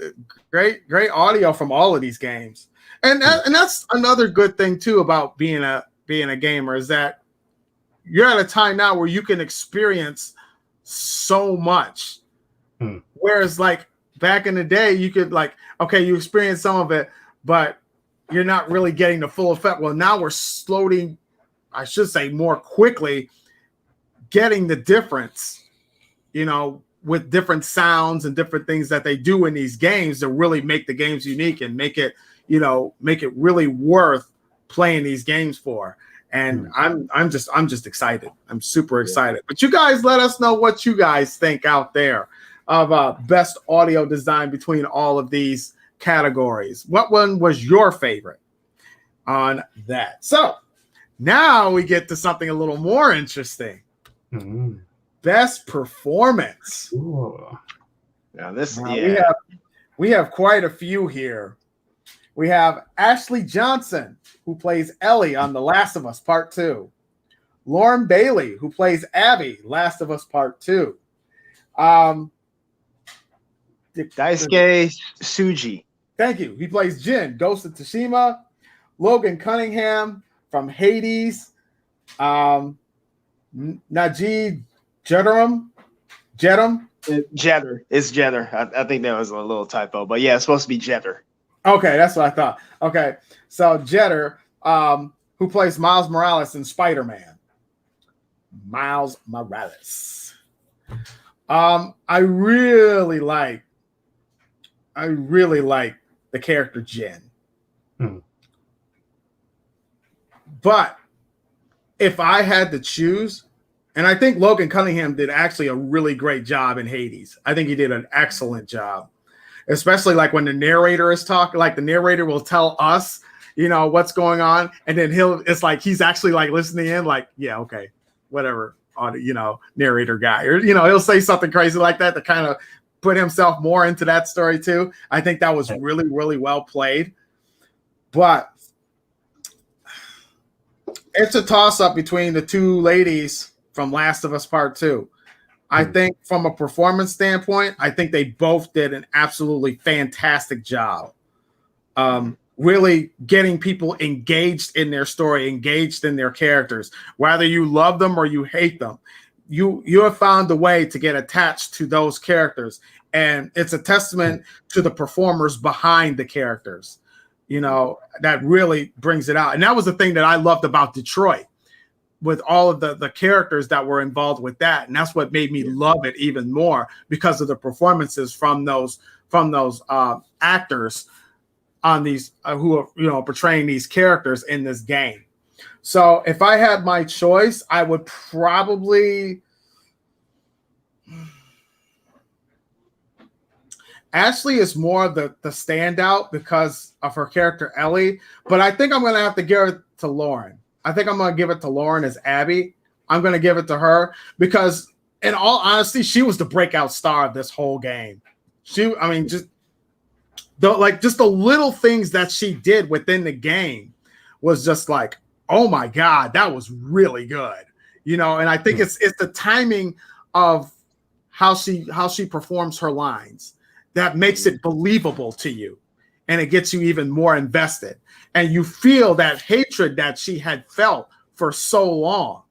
great audio from all of these games. And that's another good thing too about being a gamer is that you're at a time now where you can experience so much. Whereas like back in the day, you could like, okay, you experience some of it, but you're not really getting the full effect. Well, now we're slowly, I should say more quickly, getting the difference, you know, with different sounds and different things that they do in these games to really make the games unique and make it, you know, make it really worth playing these games for. And I'm just excited. I'm super excited. But you guys let us know what you guys think out there of best audio design between all of these categories. What one was your favorite? on that. So now we get to something a little more interesting. Best performance. Ooh. Now this, we have quite a few here. We have Ashley Johnson, who plays Ellie on The Last of Us Part 2. Lauren Bailey, who plays Abby, Last of Us Part 2. Daisuke Tsuji. Thank you. He plays Jin, Ghost of Tsushima. Logan Cunningham from Hades. Najee Jeddam. Jetter. It's Jetter. I think that was a little typo, but yeah, it's supposed to be Jetter. Okay, that's what I thought. Okay, so Jetter, who plays Miles Morales in Spider-Man. Miles Morales. I really like the character Jen. But if I had to choose, and I think Logan Cunningham did actually a really great job in Hades. I think he did an excellent job, especially like when the narrator is talking, like the narrator will tell us, what's going on. And then it's like, he's actually like listening in like, yeah, okay, whatever, narrator guy, or, he'll say something crazy like that to kind of put himself more into that story too. I think that was really, really well played. But it's a toss-up between the two ladies from Last of Us Part 2. I think from a performance standpoint, I think they both did an absolutely fantastic job. Really getting people engaged in their story, engaged in their characters. Whether you love them or you hate them, you have found a way to get attached to those characters. And it's a testament to the performers behind the characters. That really brings it out. And that was the thing that I loved about Detroit, with all of the characters that were involved with that. And that's what made me love it even more, because of the performances from those actors on these who are portraying these characters in this game. So if I had my choice, I would probably Ashley is more of the standout because of her character Ellie, but I think I'm going to have to give it to Lauren. I think I'm going to give it to Lauren as Abby. I'm going to give it to her because, in all honesty, she was the breakout star of this whole game. Just the little things that she did within the game was just like, oh my God, that was really good. And I think it's the timing of how she performs her lines that makes it believable to you, and it gets you even more invested, and you feel that hatred that she had felt for so long,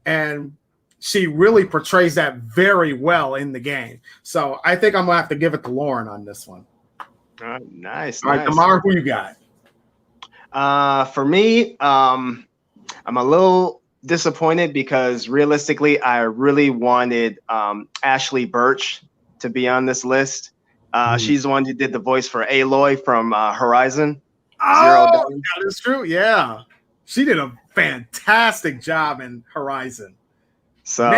and she really portrays that very well in the game. So I think I'm gonna have to give it to Lauren on this one. Nice. All right, Damar, who you got? For me, I'm a little disappointed because realistically, I really wanted Ashley Birch to be on this list. She's the one who did the voice for Aloy from Horizon. Zero Dawn. That is true. Yeah, she did a fantastic job in Horizon. So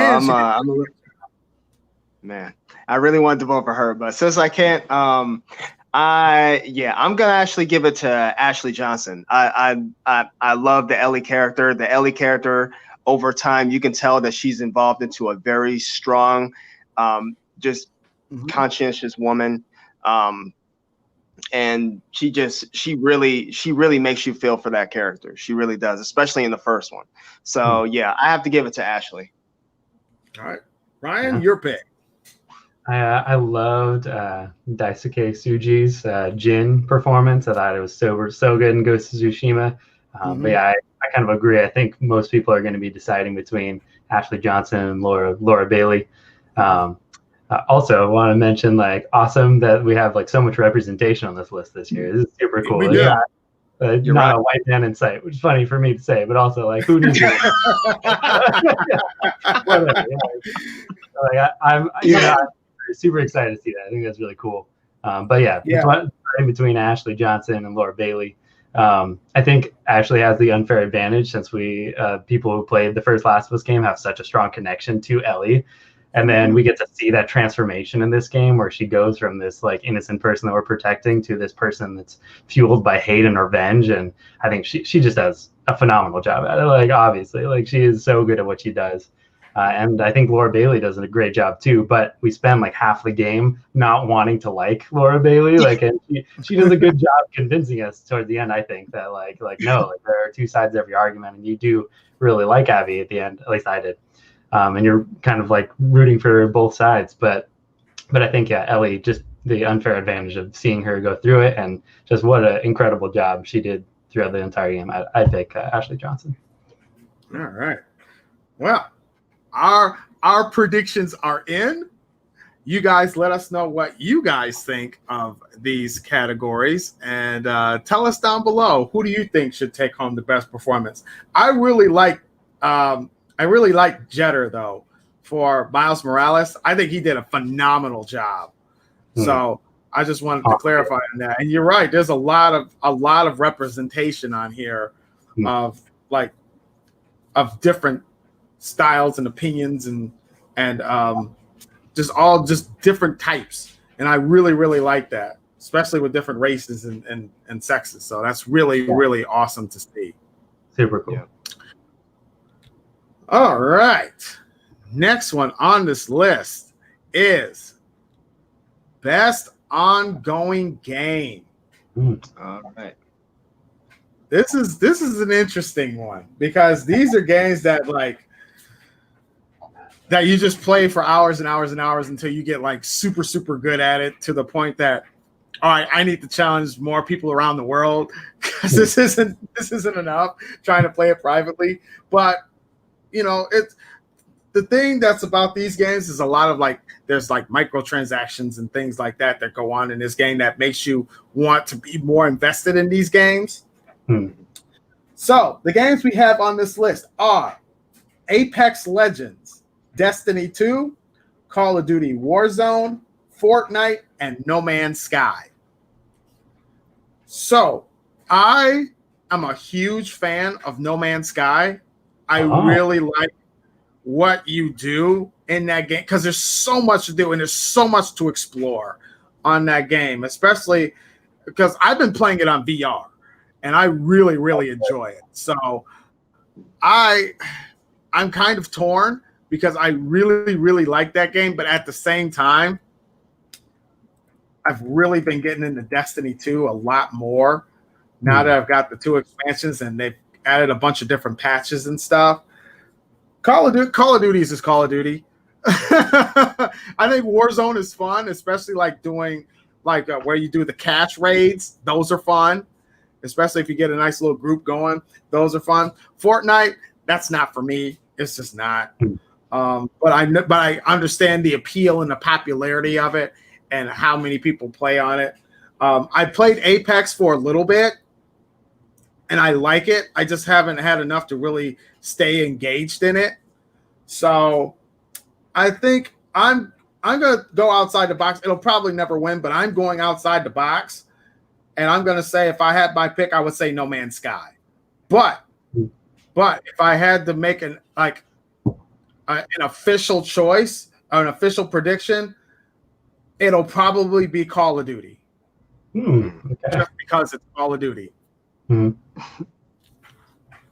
man, I really wanted to vote for her, but since I can't, I'm gonna actually give it to Ashley Johnson. I love the Ellie character. The Ellie character, over time, you can tell that she's involved into a very strong, conscientious woman, and she really makes you feel for that character. She really does, especially in the first one. So I have to give it to Ashley. All right, Ryan, your pick. I loved Daisuke Tsuji's Jin performance. I thought it was so good in Ghost of Tsushima. But yeah, I kind of agree. I think most people are going to be deciding between Ashley Johnson and Laura Bailey. Also, I want to mention, awesome that we have so much representation on this list this year. This is super cool. We do. You're not a white man in sight, which is funny for me to say, but also who needs it? Whatever. I'm super excited to see that. I think that's really cool. In between Ashley Johnson and Laura Bailey. I think Ashley has the unfair advantage since people who played the first Last of Us game have such a strong connection to Ellie. And then we get to see that transformation in this game where she goes from this like innocent person that we're protecting to this person that's fueled by hate and revenge. And I think she just does a phenomenal job at it. Like, obviously, like, she is so good at what she does. And I think Laura Bailey does a great job too, but we spend like half the game not wanting to like Laura Bailey. Like, and she does a good job convincing us toward the end, I think, that like no, like, there are two sides to every argument, and you do really like Abby at the end. At least I did. And you're kind of like rooting for both sides, but I think, yeah, Ellie, just the unfair advantage of seeing her go through it, and just what an incredible job she did throughout the entire game. I pick Ashley Johnson. All right. Well, our predictions are in. You guys let us know what you guys think of these categories, and tell us down below, who do you think should take home the best performance? I really like Jeter though for Miles Morales. I think he did a phenomenal job. So I just wanted to clarify on that. And you're right. There's a lot of representation on here of different styles and opinions and just different types. And I really, really like that, especially with different races and sexes. So that's really, really awesome to see. Super cool. Yeah. All right. Next one on this list is best ongoing game. All right. This is an interesting one because these are games that you just play for hours and hours and hours until you get like super, super good at it, to the point that, all right, I need to challenge more people around the world because this isn't enough trying to play it privately. But you know, it's the thing that's about these games is a lot of there's microtransactions and things like that go on in this game that makes you want to be more invested in these games. So the games we have on this list are Apex Legends, Destiny 2, Call of Duty Warzone, Fortnite, and No Man's Sky. So I am a huge fan of No Man's Sky. I really like what you do in that game because there's so much to do and there's so much to explore on that game, especially because I've been playing it on VR and I really, really enjoy it. So I'm kind of torn because I really, really like that game, but at the same time, I've really been getting into Destiny 2 a lot more now that I've got the 2 expansions and they've added a bunch of different patches and stuff. Call of Duty is just Call of Duty. I think Warzone is fun, especially doing where you do the catch raids. Those are fun, especially if you get a nice little group going. Those are fun. Fortnite, that's not for me. It's just not. But I understand the appeal and the popularity of it and how many people play on it. I played Apex for a little bit, and I like it. I just haven't had enough to really stay engaged in it. So I think I'm going to go outside the box. It'll probably never win, but I'm going outside the box. And I'm going to say if I had my pick, I would say No Man's Sky. But if I had to make an official choice, an official prediction, it'll probably be Call of Duty. Okay. Just because it's Call of Duty.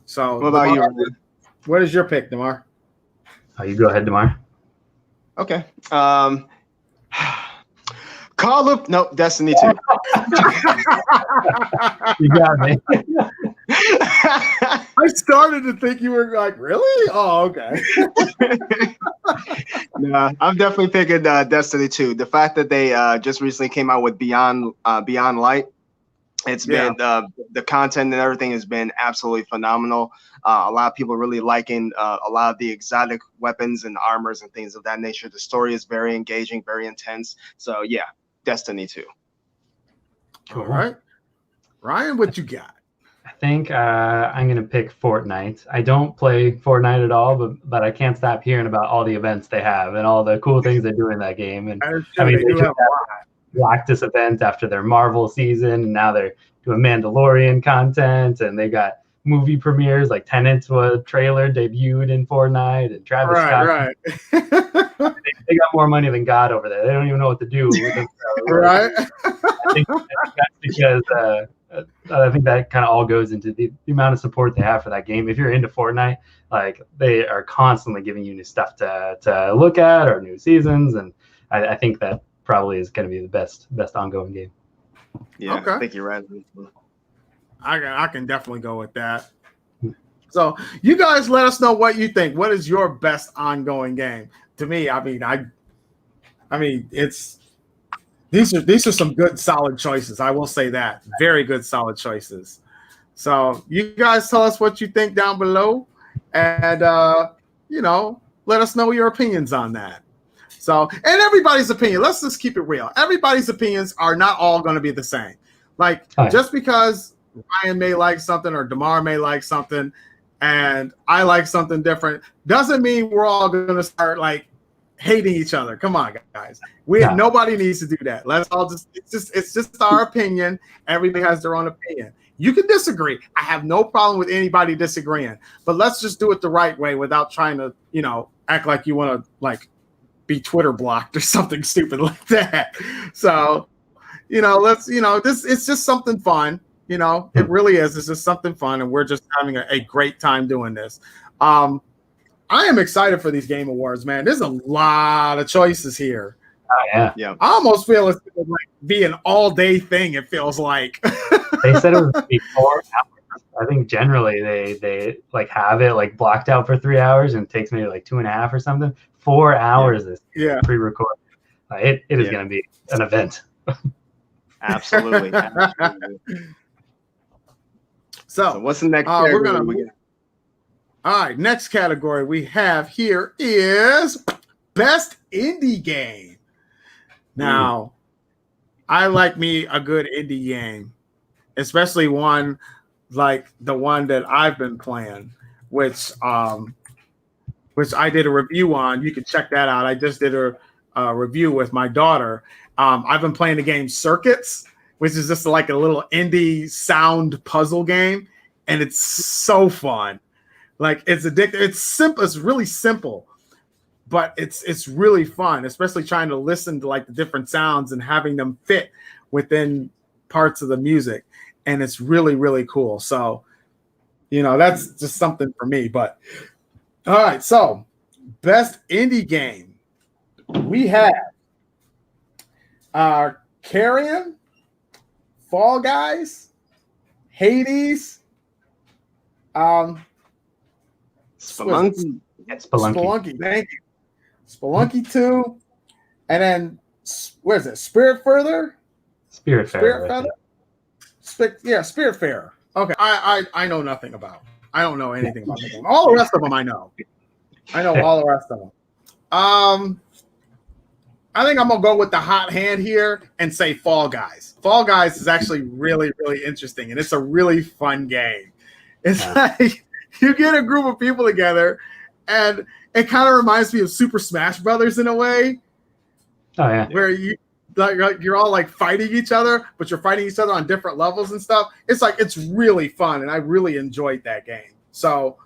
So what about Damar, you? What is your pick, Damar? You go ahead, Damar. Okay. Destiny 2. You got me. I started to think you were like, really? Oh, okay. No, I'm definitely picking Destiny 2. The fact that they just recently came out with Beyond Light, it's been the content and everything has been absolutely phenomenal. A lot of people really liking a lot of the exotic weapons and armors and things of that nature. The story is very engaging, very intense. So yeah, Destiny 2. All right. Ryan, what you got? I think I'm going to pick Fortnite. I don't play Fortnite at all, but I can't stop hearing about all the events they have and all the cool things they do in that game. And I mean, they do have Galactus event after their Marvel season, and now they're doing Mandalorian content, and they got movie premieres like Tenet's trailer debuted in Fortnite, and Travis Scott. Right. They they got more money than God over there. They don't even know what to do with them. Right? I think that's because I think that kind of all goes into the amount of support they have for that game. If you're into Fortnite, like they are constantly giving you new stuff to look at or new seasons, and I think that probably is going to be the best ongoing game. Yeah, Okay. I think you're right. I can definitely go with that. So you guys let us know what you think. What is your best ongoing game? To me, I mean, it's these are some good solid choices. I will say that. Very good solid choices. So you guys tell us what you think down below, and let us know your opinions on that. So, and everybody's opinion, let's just keep it real. Everybody's opinions are not all going to be the same. Like, just because Ryan may like something or DeMar may like something and I like something different doesn't mean we're all going to start like hating each other. Come on, guys. Nobody needs to do that. Let's all it's just our opinion. Everybody has their own opinion. You can disagree. I have no problem with anybody disagreeing, but let's just do it the right way without trying to, act like you want to like be Twitter blocked or something stupid like that. So, it's just something fun. It really is. It's just something fun, and we're just having a great time doing this. I am excited for these Game Awards, man. There's a lot of choices here. Oh, yeah. I almost feel it's like be an all-day thing, it feels like. They said it would be 4 hours. I think generally they like have it like blocked out for 3 hours and it takes maybe like 2.5 or something. 4 hours is pre-recorded. It is going to be an event. Absolutely. So what's the next category? All right, next category we have here is Best Indie Game. Now, I like me a good indie game, especially one like the one that I've been playing, which I did a review on. You can check that out. I just did a review with my daughter. I've been playing the game Circuits, which is just like a little indie sound puzzle game, and it's so fun. Like it's addictive. It's simple. It's really simple, but it's really fun, especially trying to listen to like the different sounds and having them fit within parts of the music. And it's really, really cool. So, that's just something for me. But all right, so best indie game. We have Carrion, Fall Guys, Hades, Spelunky. Spelunky, thank you. Spelunky 2, and then where is it? Spiritfarer. Spiritfarer. Spiritfarer. Okay, I know nothing about. I don't know anything about the game. All the rest of them I know. I know all the rest of them. I think I'm gonna go with the hot hand here and say Fall Guys. Fall Guys is actually really, really interesting, and it's a really fun game. It's like you get a group of people together, and it kind of reminds me of Super Smash Brothers in a way. Oh yeah, where you're all like fighting each other, but you're fighting each other on different levels and stuff. It's really fun, and I really enjoyed that game. So,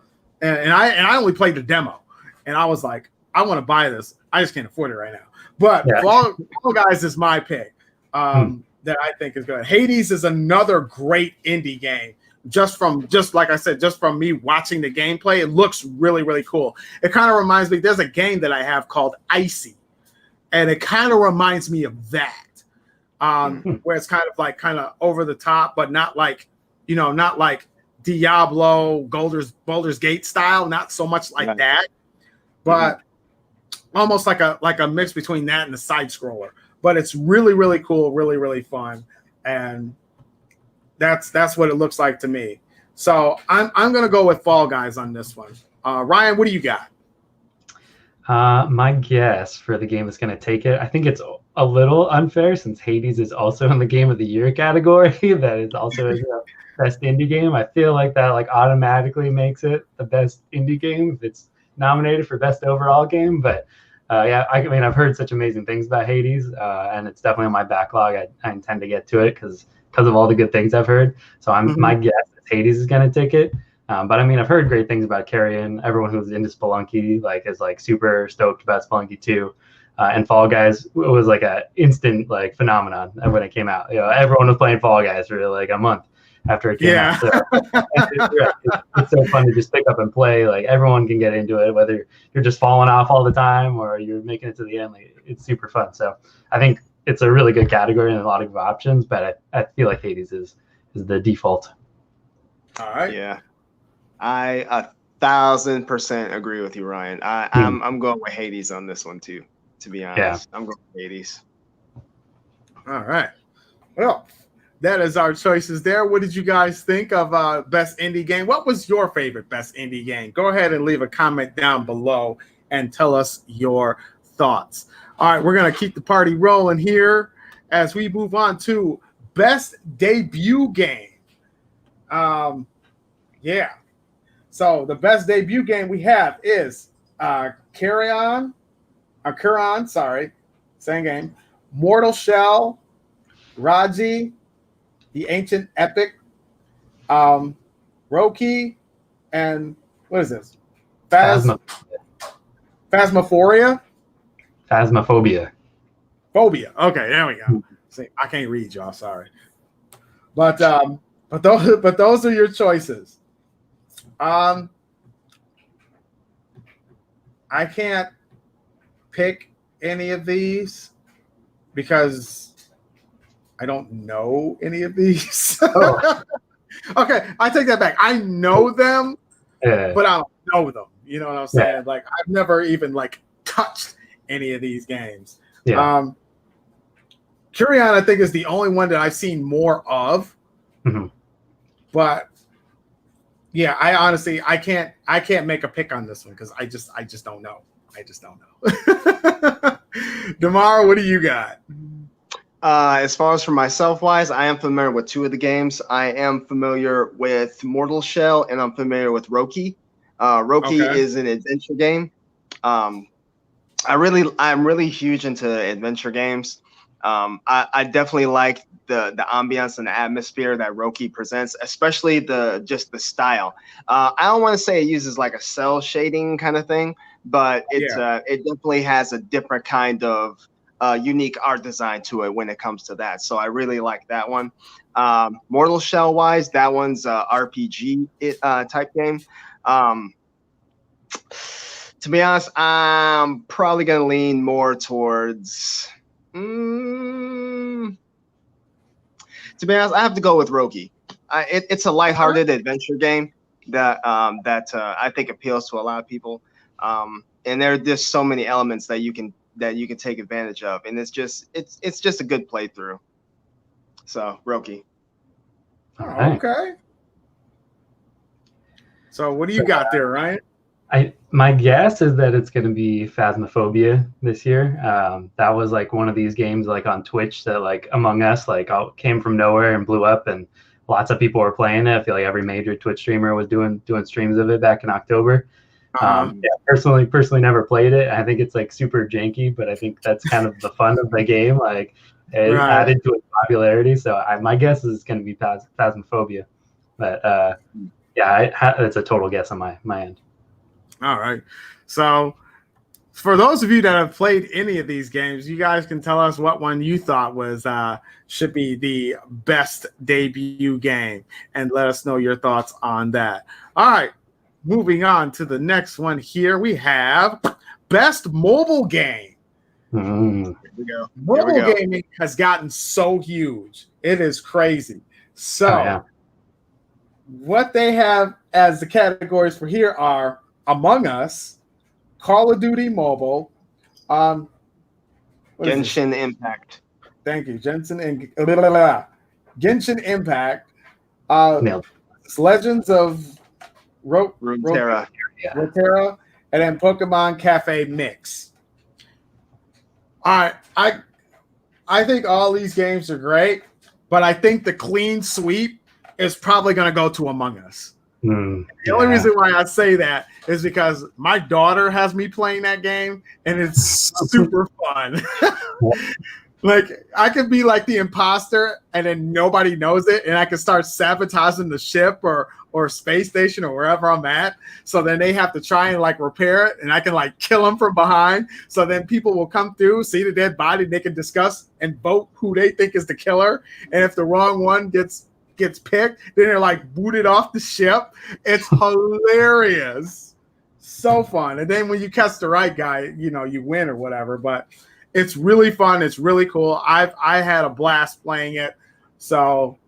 and I only played the demo, and I was like, I want to buy this. I just can't afford it right now. But Fall Guys is my pick that I think is good. Hades is another great indie game. Just like I said, just from me watching the gameplay, it looks really, really cool. It kind of reminds me, there's a game that I have called Icy, and it kind of reminds me of that, where it's kind of over the top, but not like Diablo, Baldur's Gate style, not so much like that, but almost like a mix between that and the side scroller. But it's really, really cool, really, really fun, and that's what it looks like to me. So I'm gonna go with Fall Guys on this one. Ryan, what do you got? My guess for the game that's going to take it, I think it's a little unfair since Hades is also in the Game of the Year category. That is also the best indie game. I feel like that automatically makes it the best indie game if it's nominated for best overall game. But I've heard such amazing things about Hades, and it's definitely on my backlog. I intend to get to it because of all the good things I've heard. So my guess is Hades is going to take it. But I've heard great things about Carrion. Everyone who's into Spelunky is super stoked about Spelunky 2. And Fall Guys was like a instant like phenomenon when it came out. Everyone was playing Fall Guys for like a month after it came out. So it's so fun to just pick up and play. Like everyone can get into it, whether you're just falling off all the time or you're making it to the end. Like, it's super fun. So I think it's a really good category and a lot of options, but I feel like Hades is the default. All right. Yeah, I 1,000% agree with you, Ryan. I'm going with Hades on this one too. To be honest, I'm going with Hades. All right. Well, that is our choices there. What did you guys think of best indie game? What was your favorite best indie game? Go ahead and leave a comment down below and tell us your thoughts. All right, we're going to keep the party rolling here as we move on to best debut game. Yeah. So the best debut game we have is Carrion, sorry, same game. Mortal Shell, Raji, The Ancient Epic, Roki, and what is this? Phasmophobia. Phobia. Okay, there we go. See, I can't read, y'all. Sorry, but those are your choices. I can't pick any of these because I don't know any of these. Oh. Okay, I take that back. I know them, but I don't know them. You know what I'm saying? Yeah. Like I've never even like touched any of these games. Yeah. Curion, I think, is the only one that I've seen more of. Mm-hmm. But yeah, I honestly I can't make a pick on this one because I just don't know. I just don't know. Damar, what do you got? As far as for myself wise, I am familiar with two of the games. I am familiar with Mortal Shell and I'm familiar with Roki. Roki is an adventure game. I'm really huge into adventure games. I definitely like the ambiance and the atmosphere that Roki presents, especially the style. I don't want to say it uses like a cell shading kind of thing, but it definitely has a different kind of unique art design to it when it comes to that. So I really like that one. Mortal Shell wise, that one's a RPG type game. To be honest, I'm probably gonna lean more towards. To be honest, I have to go with Roki. It's a lighthearted adventure game that I think appeals to a lot of people. And there are just so many elements that you can take advantage of, and it's just a good playthrough. So Roki. Okay. So what do you got there, Ryan? My guess is that it's going to be Phasmophobia this year. That was like one of these games like on Twitch that like Among Us like came from nowhere and blew up, and lots of people were playing it. I feel like every major Twitch streamer was doing streams of it back in October. Personally never played it. I think it's like super janky, but I think that's kind of the fun of the game. Like it added to its popularity. So my guess is it's going to be Phasmophobia, but it's a total guess on my end. All right. So for those of you that have played any of these games, you guys can tell us what one you thought was should be the best debut game and let us know your thoughts on that. All right. Moving on to the next one here, we have best mobile game. Here we go. Mobile gaming has gotten so huge. It is crazy. So what they have as the categories for here are Among Us, Call of Duty Mobile, Genshin Impact. Thank you, Genshin Impact. Legends of Runeterra, and then Pokemon Cafe Mix. All right, I think all these games are great, but I think the clean sweep is probably going to go to Among Us. The only reason why I say that is because my daughter has me playing that game, and it's super fun. Like I could be like the imposter, and then nobody knows it, and I can start sabotaging the ship or space station or wherever I'm at. So then they have to try and like repair it, and I can like kill them from behind. So then people will come through, see the dead body, they can discuss and vote who they think is the killer. And if the wrong one gets picked, then they're like booted off the ship. It's hilarious, so fun. And then when you catch the right guy, you win or whatever. But it's really fun. It's really cool. I had a blast playing it. So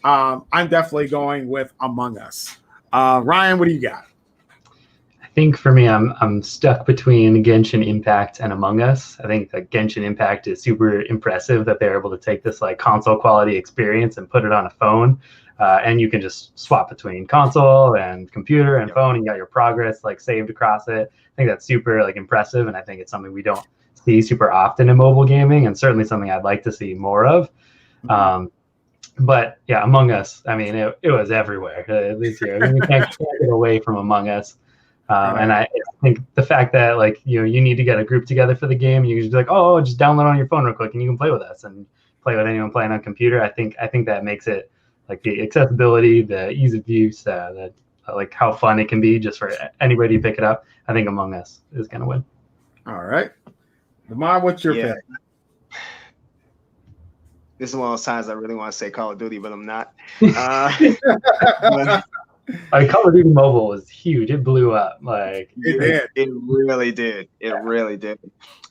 I'm definitely going with Among Us. Ryan, what do you got? I think for me, I'm stuck between Genshin Impact and Among Us. I think that Genshin Impact is super impressive that they're able to take this like console quality experience and put it on a phone. And you can just swap between console and computer and phone, and you got your progress like saved across it. I think that's super like impressive, and I think it's something we don't see super often in mobile gaming, and certainly something I'd like to see more of. But yeah, Among Us, I mean, it was everywhere this year. I mean, you can't get away from Among Us. And I think the fact that like you need to get a group together for the game, you can just be like, oh, just download on your phone real quick, and you can play with us and play with anyone playing on computer. I think that makes it like the accessibility, the ease of use, like how fun it can be just for anybody to pick it up. I think Among Us is gonna win. All right, Lamar, what's your pick? This is one of those times I really want to say Call of Duty, but I'm not. Like Call of Duty Mobile was huge. It blew up. Like it did. It really did. It really did.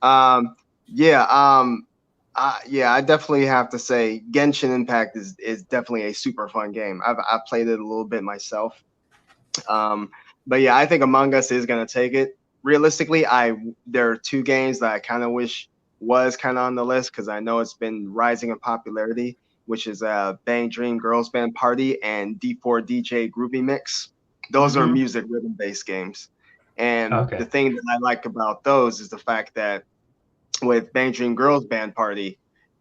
I definitely have to say Genshin Impact is definitely a super fun game. I've played it a little bit myself. But yeah, I think Among Us is gonna take it. Realistically, there are two games that I kind of wish was kind of on the list because I know it's been rising in popularity, which is Bang Dream Girls Band Party and D4 DJ Groovy Mix. Those are music rhythm based games. And the thing that I like about those is the fact that with Bang Dream Girls Band Party,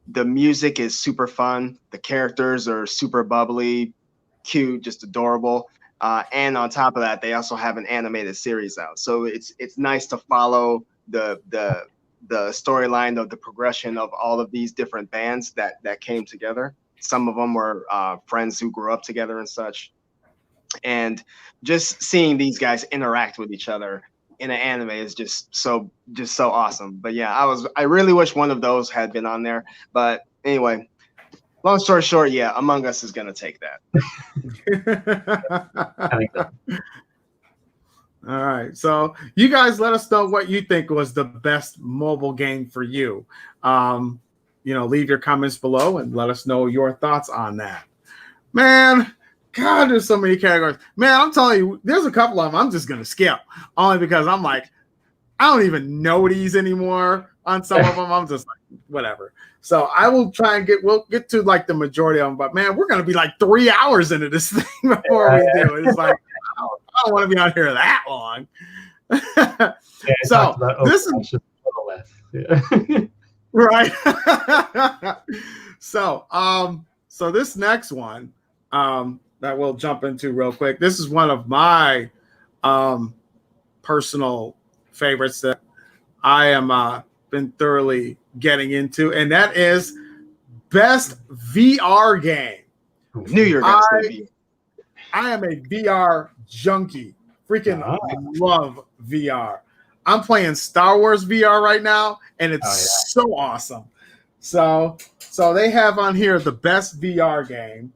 the music is super fun. The characters are super bubbly, cute, just adorable. And on top of that, they also have an animated series out. So it's nice to follow the storyline of the progression of all of these different bands that came together. Some of them were friends who grew up together and such. And just seeing these guys interact with each other in an anime is just so awesome. But yeah, I really wish one of those had been on there. But anyway, long story short, yeah, Among Us is gonna take that. I think so. All right, so you guys let us know what you think was the best mobile game for you. Leave your comments below and let us know your thoughts on that. Man, God, there's so many categories. Man, I'm telling you, there's a couple of them I'm just gonna skip only because I'm like, I don't even know these anymore. On some of them, I'm just like, whatever. So I will try and we'll get to like the majority of them. But man, we're gonna be like 3 hours into this thing before we do. It's like I don't want to be on here that long. So this is right. So this next one that we'll jump into real quick. This is one of my personal favorites that I am been thoroughly getting into, and that is best VR game. Knew you were gonna say VR. I am a VR junkie. Freaking love VR. I'm playing Star Wars VR right now, and it's so awesome. So they have on here the best VR game.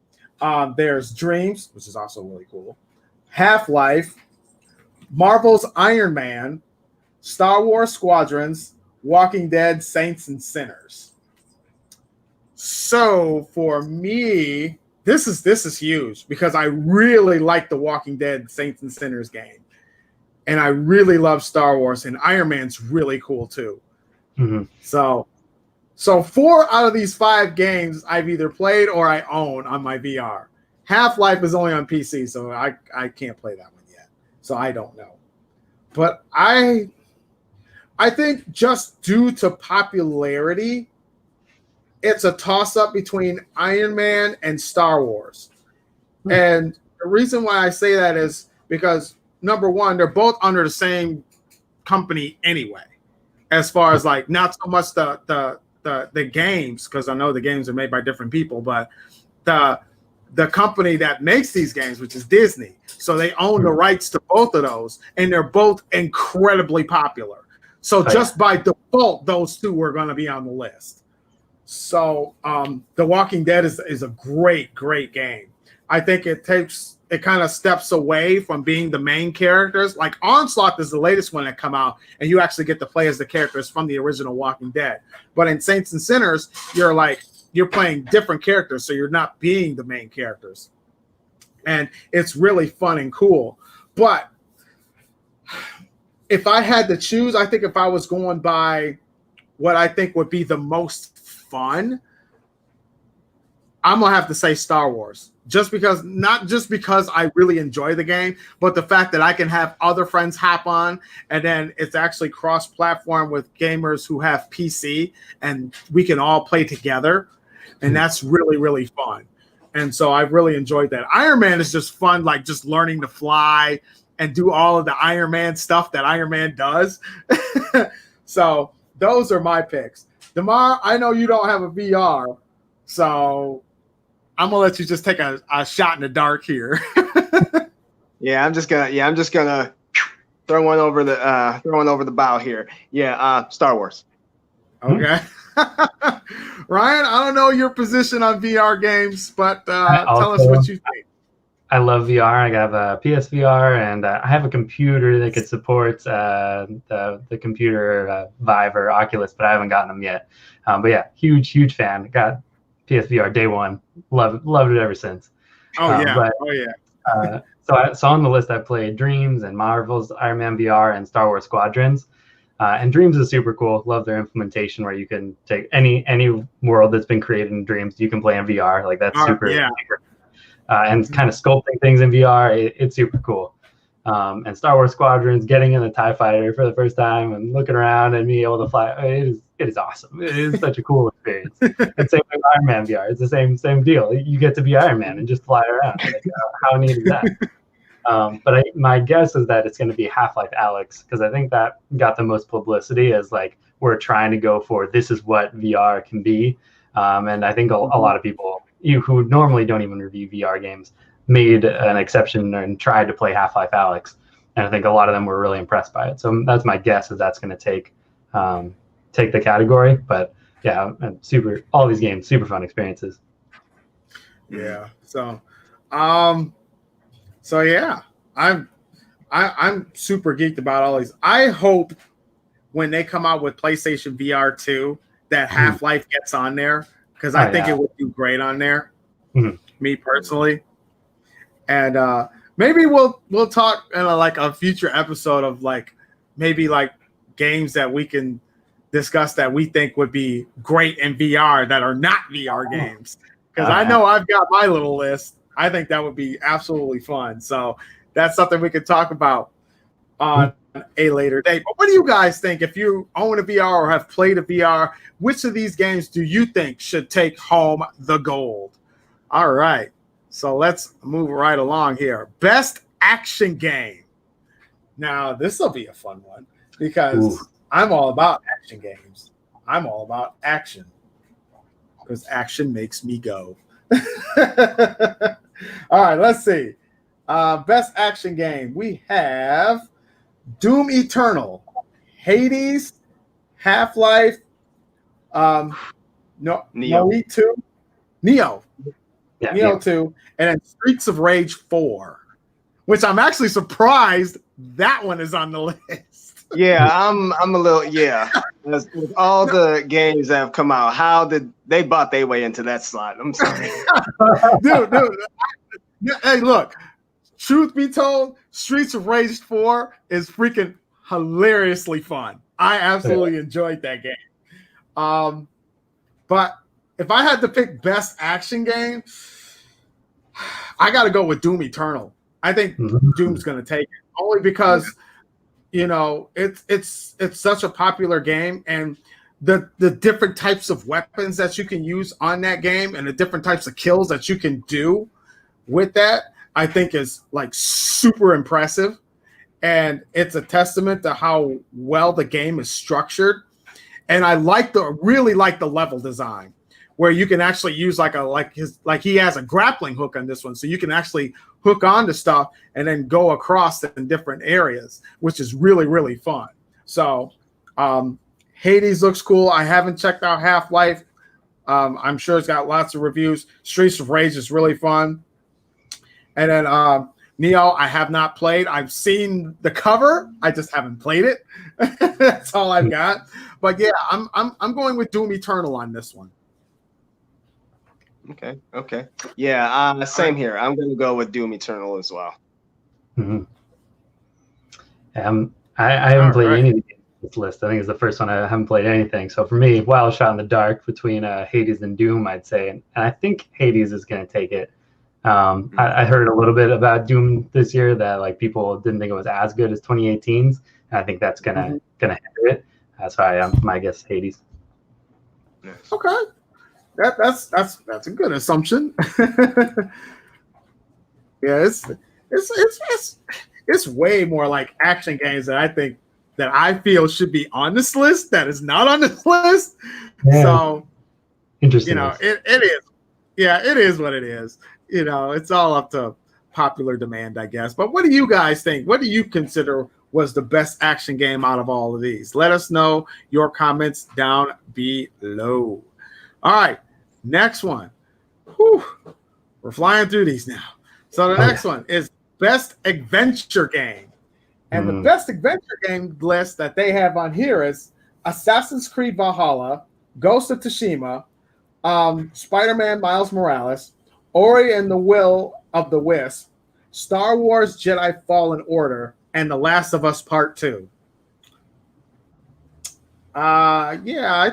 There's Dreams, which is also really cool. Half-Life, Marvel's Iron Man, Star Wars Squadrons, Walking Dead, Saints and Sinners. So for me, this is huge because I really like the Walking Dead, Saints and Sinners game. And I really love Star Wars, and Iron Man's really cool too. Mm-hmm. So 4 out of these 5 games I've either played or I own on my VR. Half-Life is only on PC, so I can't play that one yet. So I don't know. But I think just due to popularity, it's a toss-up between Iron Man and Star Wars. Mm-hmm. And the reason why I say that is because, number one, they're both under the same company anyway, as far as like not so much the the games, because I know the games are made by different people, but the company that makes these games, which is Disney, so they own the rights to both of those, and they're both incredibly popular. So just by default, those two are going to be on the list. So The Walking Dead is a great game. I think it kind of steps away from being the main characters. Like Onslaught is the latest one that come out, and you actually get to play as the characters from the original Walking Dead. But in Saints and Sinners, you're playing different characters, so you're not being the main characters. And it's really fun and cool. But if I had to choose, I think if I was going by what I think would be the most fun, I'm going to have to say Star Wars. Not just because I really enjoy the game, but the fact that I can have other friends hop on, and then it's actually cross-platform with gamers who have PC, and we can all play together. And that's really, really fun. And so I've really enjoyed that. Iron Man is just fun, like just learning to fly and do all of the Iron Man stuff that Iron Man does. So those are my picks. Damar, I know you don't have a VR, so I'm gonna let you just take a shot in the dark here. I'm just gonna throw one over the bow here. Star Wars. Okay. Ryan, I don't know your position on VR games, but tell us what you think. I love VR. I have a PSVR, and I have a computer that could support the computer Vive or Oculus, but I haven't gotten them yet. But yeah, huge fan. Got PSVR day one. Loved it ever since. So on the list, I played Dreams and Marvel's Iron Man VR and Star Wars Squadrons. And Dreams is super cool. Love their implementation where you can take any world that's been created in Dreams, you can play in VR. Like that's super. And kind of sculpting things in VR, it's super cool. And Star Wars Squadrons, getting in the TIE Fighter for the first time and looking around and being able to fly, it is awesome. It is such a cool experience. And same with Iron Man VR. It's the same deal. You get to be Iron Man and just fly around. Like, how neat is that? But my guess is that it's going to be Half-Life Alyx, because I think that got the most publicity as like we're trying to go for this is what VR can be. And I think a lot of people who normally don't even review VR games made an exception and tried to play Half-Life Alyx. And I think a lot of them were really impressed by it. So that's my guess is that's going to take the category. But yeah, all these games, super fun experiences. Yeah. So yeah, I'm super geeked about all these. I hope when they come out with PlayStation VR 2 that Half-Life gets on there, because I think it would do great on there. Me personally, and maybe we'll talk in a future episode of maybe games that we can discuss that we think would be great in VR that are not VR games. Because I know I've got my little list. I think that would be absolutely fun. So that's something we could talk about on a later date. But what do you guys think? If you own a VR or have played a VR, which of these games do you think should take home the gold? All right. So let's move right along here. Best action game. Now, this will be a fun one because I'm all about action games. I'm all about action because action makes me go. All right, let's see. Best action game. We have Doom Eternal, Hades, Half-Life, Neo 2, Neo 2, and then Streets of Rage 4, which I'm actually surprised that one is on the list. Yeah, I'm a little with all the games that have come out, how did they bought their way into that slot? I'm sorry. dude. Hey, look. Truth be told, Streets of Rage 4 is freaking hilariously fun. I absolutely enjoyed that game. But if I had to pick best action game, I got to go with Doom Eternal. I think Doom's going to take it only because it's such a popular game, and the different types of weapons that you can use on that game and the different types of kills that you can do with that, I think is super impressive. And it's a testament to how well the game is structured. and I really like the level design, where you can actually use he has a grappling hook on this one, so you can actually hook onto stuff and then go across in different areas, which is really, really fun. So Hades looks cool. I haven't checked out Half-Life. I'm sure it's got lots of reviews. Streets of Rage is really fun. And then Neo, I have not played. I've seen the cover. I just haven't played it. That's all I've got. But yeah, I'm going with Doom Eternal on this one. Okay. Yeah, same here. I'm going to go with Doom Eternal as well. Mm-hmm. I haven't played any of this list. I think it's the first one I haven't played anything. So for me, Wild Shot in the dark between Hades and Doom, I'd say. And I think Hades is going to take it. I heard a little bit about Doom this year that like people didn't think it was as good as 2018's. And I think that's gonna hinder it. That's why my guess Hades. Okay, that's a good assumption. Yeah, it's way more like action games that I feel should be on this list that is not on this list. Yeah. So interesting. It is. Yeah, it is what it is. It's all up to popular demand, I guess. But what do you guys think? What do you consider was the best action game out of all of these? Let us know your comments down below. All right, next one. Whew, we're flying through these now. So the next one is best adventure game. And the best adventure game list that they have on here is Assassin's Creed Valhalla, Ghost of Tsushima, Spider-Man Miles Morales, Ori and the Will of the Wisp, Star Wars Jedi Fallen Order, and The Last of Us Part 2. I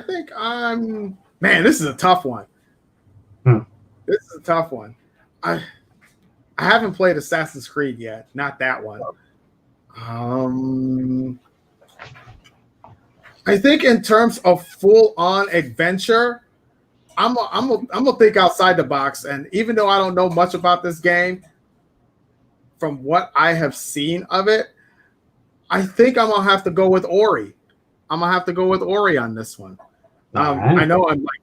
think this is a tough one. This is a tough one. I haven't played Assassin's Creed yet. Not that one. I think in terms of full-on adventure, I'm gonna think outside the box. And even though I don't know much about this game, from what I have seen of it, I think I'm gonna have to go with Ori. I'm gonna have to go with Ori on this one. I know I'm like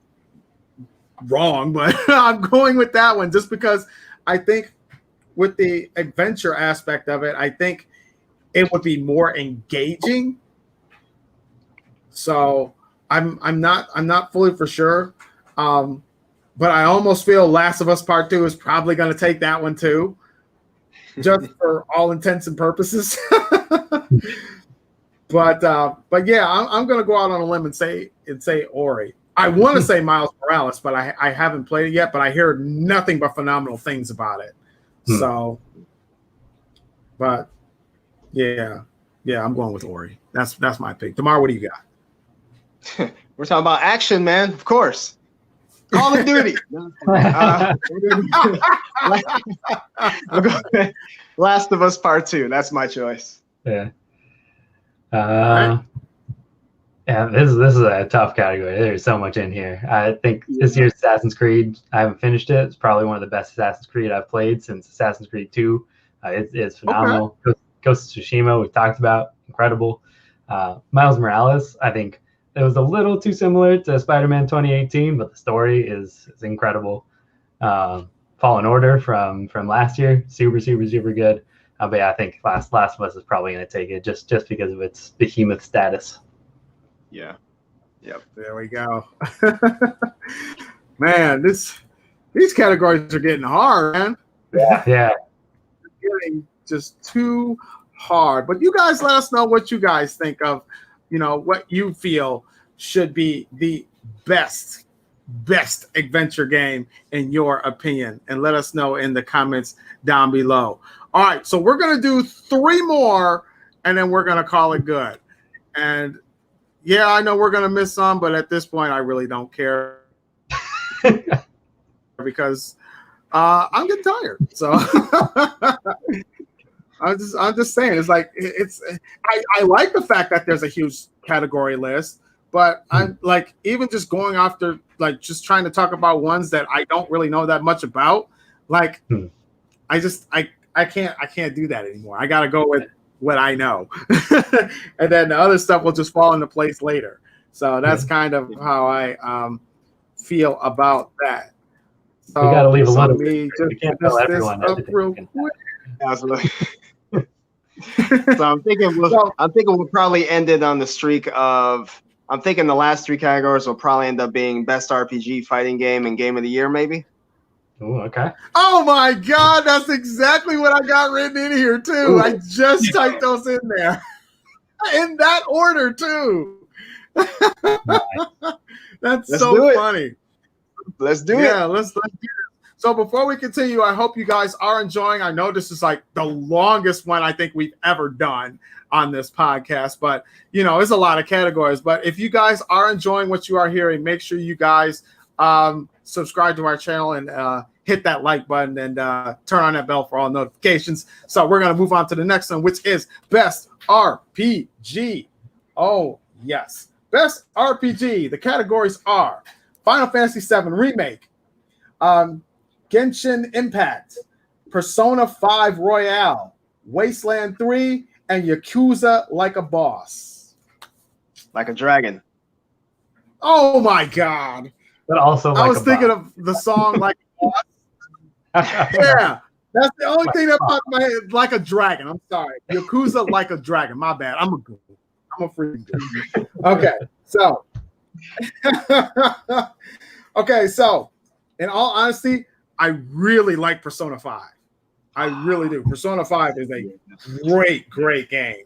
wrong, but I'm going with that one just because I think with the adventure aspect of it, I think it would be more engaging. So I'm not fully for sure. But I almost feel Last of Us Part 2 is probably going to take that one too, just for all intents and purposes. But yeah, I'm going to go out on a limb and say Ori. I want to say Miles Morales, but I haven't played it yet. But I hear nothing but phenomenal things about it. So, but yeah, I'm going with Ori. That's my pick. Tamar, what do you got? We're talking about action, man. Of course. Call of Duty. Last of Us Part 2. That's my choice. Yeah. Yeah, this is a tough category. There's so much in here. I think this year's Assassin's Creed, I haven't finished it. It's probably one of the best Assassin's Creed I've played since Assassin's Creed 2. It's phenomenal. Okay. Ghost of Tsushima, we've talked about. Incredible. Miles Morales, I think it was a little too similar to Spider-Man 2018, but the story is incredible. Fallen Order from last year, super good. But yeah, I think Last of Us is probably going to take it just because of its behemoth status. Yeah. Yep. There we go. Man, these categories are getting hard, man. Yeah. It's getting just too hard. But you guys let us know what you guys think of, what you feel should be the best adventure game in your opinion. And let us know in the comments down below. All right, so we're going to do 3 more, and then we're going to call it good. And yeah, I know we're going to miss some, but at this point, I really don't care because I'm getting tired. So I'm just saying, it's like I like the fact that there's a huge category list, but I'm like even just going after like just trying to talk about ones that I don't really know that much about. Like I can't do that anymore. I got to go with what I know, and then the other stuff will just fall into place later. So that's kind of how I feel about that. So We got to leave a little me bit. just We can't tell this everyone up everything. real quick. Absolutely. So I'm thinking we'll probably end it on the streak of. I'm thinking the last 3 categories will probably end up being best RPG fighting game and game of the year, maybe. Ooh, okay. Oh my God, that's exactly what I got written in here too. Ooh. I just typed those in there in that order too. That's Let's so funny. Let's do it. Yeah, let's do it. So before we continue, I hope you guys are enjoying. I know this is like the longest one I think we've ever done on this podcast, but you know, it's a lot of categories. But if you guys are enjoying what you are hearing, make sure you guys subscribe to our channel and hit that like button and turn on that bell for all notifications. So we're going to move on to the next one, which is Best RPG. Oh, yes. Best RPG. The categories are Final Fantasy VII Remake, Genshin Impact, Persona 5 Royale, Wasteland 3, and Yakuza Like a Boss. Like a dragon. Oh my God. But also, I was thinking of the song Like a Boss. Yeah, that's the only thing that popped in my head. Like a dragon. I'm sorry. Yakuza Like a Dragon. My bad. I'm a freaking good. Okay, so. Okay, so in all honesty, I really like Persona 5. I really do. Persona 5 is a great game.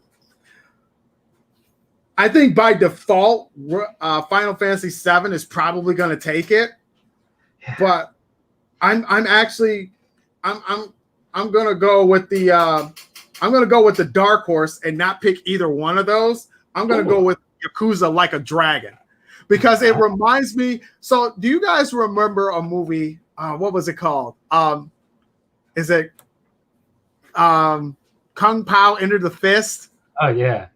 I think by default, Final Fantasy VII is probably going to take it, but I'm going to go with the dark horse and not pick either one of those. I'm going to go with Yakuza Like a Dragon because it reminds me. So, do you guys remember a movie? What was it called? Is it Kung Pao Enter the Fist? Oh yeah.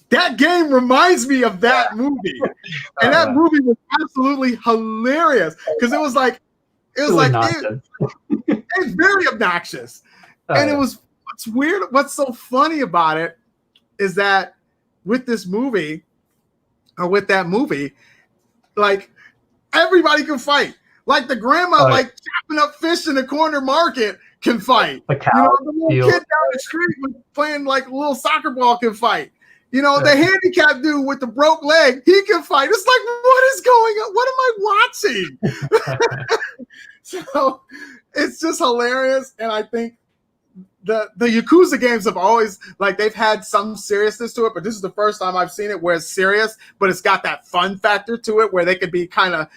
That game reminds me of that movie, and that movie was absolutely hilarious because it was very obnoxious, and it was. What's weird? What's so funny about it is that with this movie, or with that movie, like everybody can fight. Like the grandma, like chopping up fish in the corner market can fight. The little kid down the street playing like a little soccer ball can fight. You know, the handicapped dude with the broke leg, he can fight. It's like, what is going on? What am I watching? So it's just hilarious. And I think the Yakuza games have always, like, they've had some seriousness to it, but this is the first time I've seen it where it's serious, but it's got that fun factor to it where they could be kind of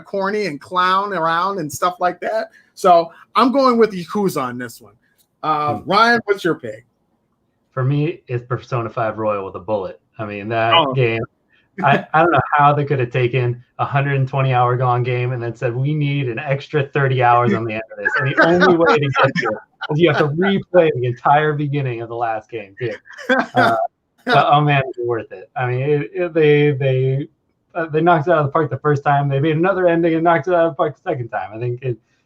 corny and clown around and stuff like that. So I'm going with Yakuza on this one. Ryan, what's your pick? For me, it's Persona 5 Royal with a bullet. I mean, that game, I don't know how they could have taken a 120-hour long game and then said, we need an extra 30 hours on the end of this. And the only way to get to it is you have to replay the entire beginning of the last game, too. But, oh, man, it's worth it. I mean, they knocked it out of the park the first time. They made another ending and knocked it out of the park the second time. I think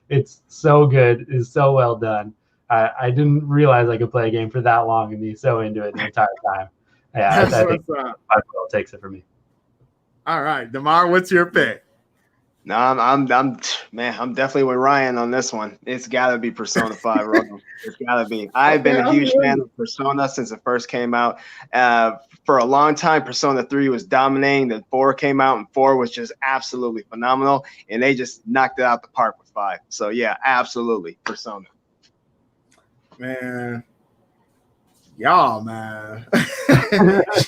it's so good. It's so well done. I didn't realize I could play a game for that long and be so into it the entire time. Yeah, I think 5 takes it for me. All right, Damar, what's your pick? No, I'm definitely with Ryan on this one. It's got to be Persona 5 Royal. It's got to be. I've been a huge fan of Persona since it first came out. For a long time, Persona 3 was dominating. Then 4 came out, and 4 was just absolutely phenomenal. And they just knocked it out the park with 5. So, yeah, absolutely, Persona. Man. Y'all, man.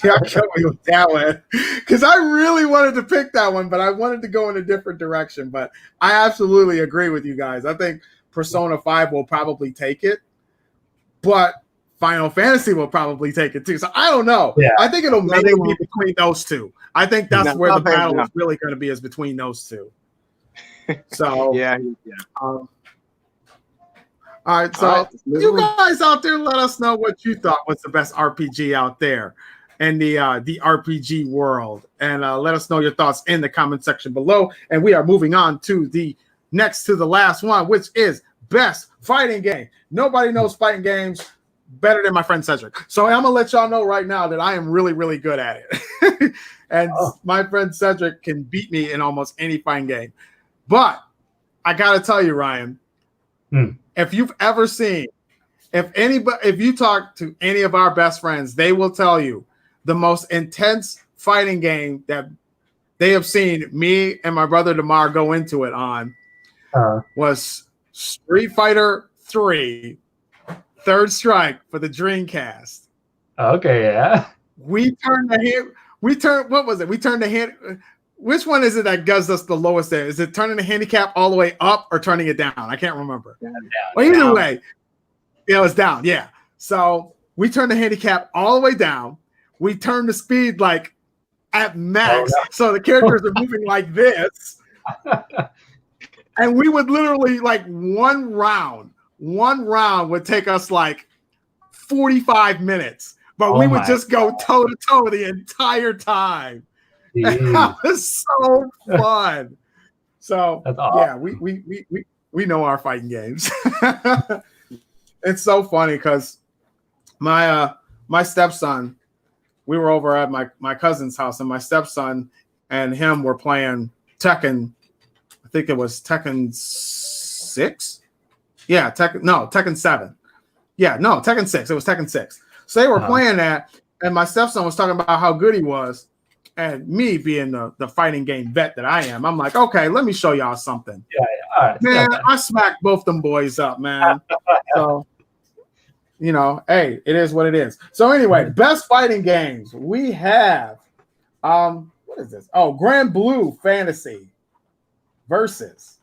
Y'all killed me with that one. Because I really wanted to pick that one, but I wanted to go in a different direction. But I absolutely agree with you guys. I think Persona 5 will probably take it. But Final Fantasy will probably take it too. So I don't know. Yeah. I think it'll maybe be between those two. I think that's where the battle is really going to be, is between those two. So yeah. All right, so you guys out there, let us know what you thought was the best RPG out there in the RPG world, and let us know your thoughts in the comment section below. And we are moving on to the last one, which is best fighting game. Nobody knows fighting games better than my friend Cedric. So I'm gonna let y'all know right now that I am really, really good at it. And my friend Cedric can beat me in almost any fighting game. But I gotta tell you, Ryan, if you've ever seen, if you talk to any of our best friends, they will tell you the most intense fighting game that they have seen me and my brother Damar go into it on was Street Fighter 3 Third Strike for the Dreamcast. Okay, yeah. We turned what was it? We turned the hand. Which one is it that gives us the lowest there? Is it turning the handicap all the way up or turning it down? I can't remember. Well, either way, it was down. Yeah. So we turned the handicap all the way down. We turned the speed like at max. So the characters are moving like this. And we would literally like one round would take us like 45 minutes. But we would just go toe to toe the entire time. That was so fun. So yeah, we know our fighting games. It's so funny because my stepson, we were over at my cousin's house, and my stepson and him were playing Tekken. I think it was Tekken 6. Yeah, Tekken 7. Yeah, no, Tekken 6. It was Tekken 6. So they were playing that, and my stepson was talking about how good he was. And me being the fighting game vet that I am, I'm like, okay, let me show y'all something. Yeah. All right. Man, I smacked both them boys up, man. So, hey, it is what it is. So anyway, best fighting games. We have, what is this? Oh, Grand Blue Fantasy versus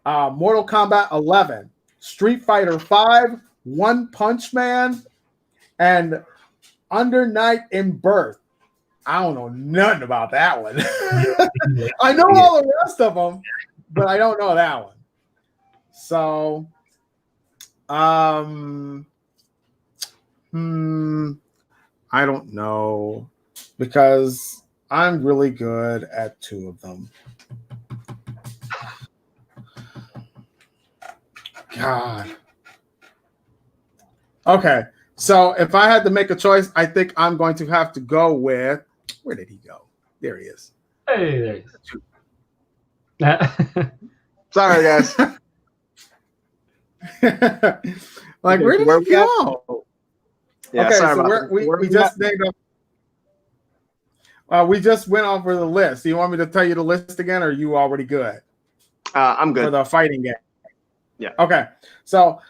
Mortal Kombat 11, Street Fighter 5, One Punch Man, and Under Night in Birth. I don't know nothing about that one. I know all the rest of them, but I don't know that one. So, I don't know because I'm really good at two of them. God. Okay. So if I had to make a choice, I think I'm going to have to go with, where did he go? There he is. Hey, there he is. Sorry, guys. Like, where did he go? Yeah, okay, sorry so about we just named up. We just went over the list. Do you want me to tell you the list again, or are you already good? I'm good. For the fighting game. Yeah. Okay. So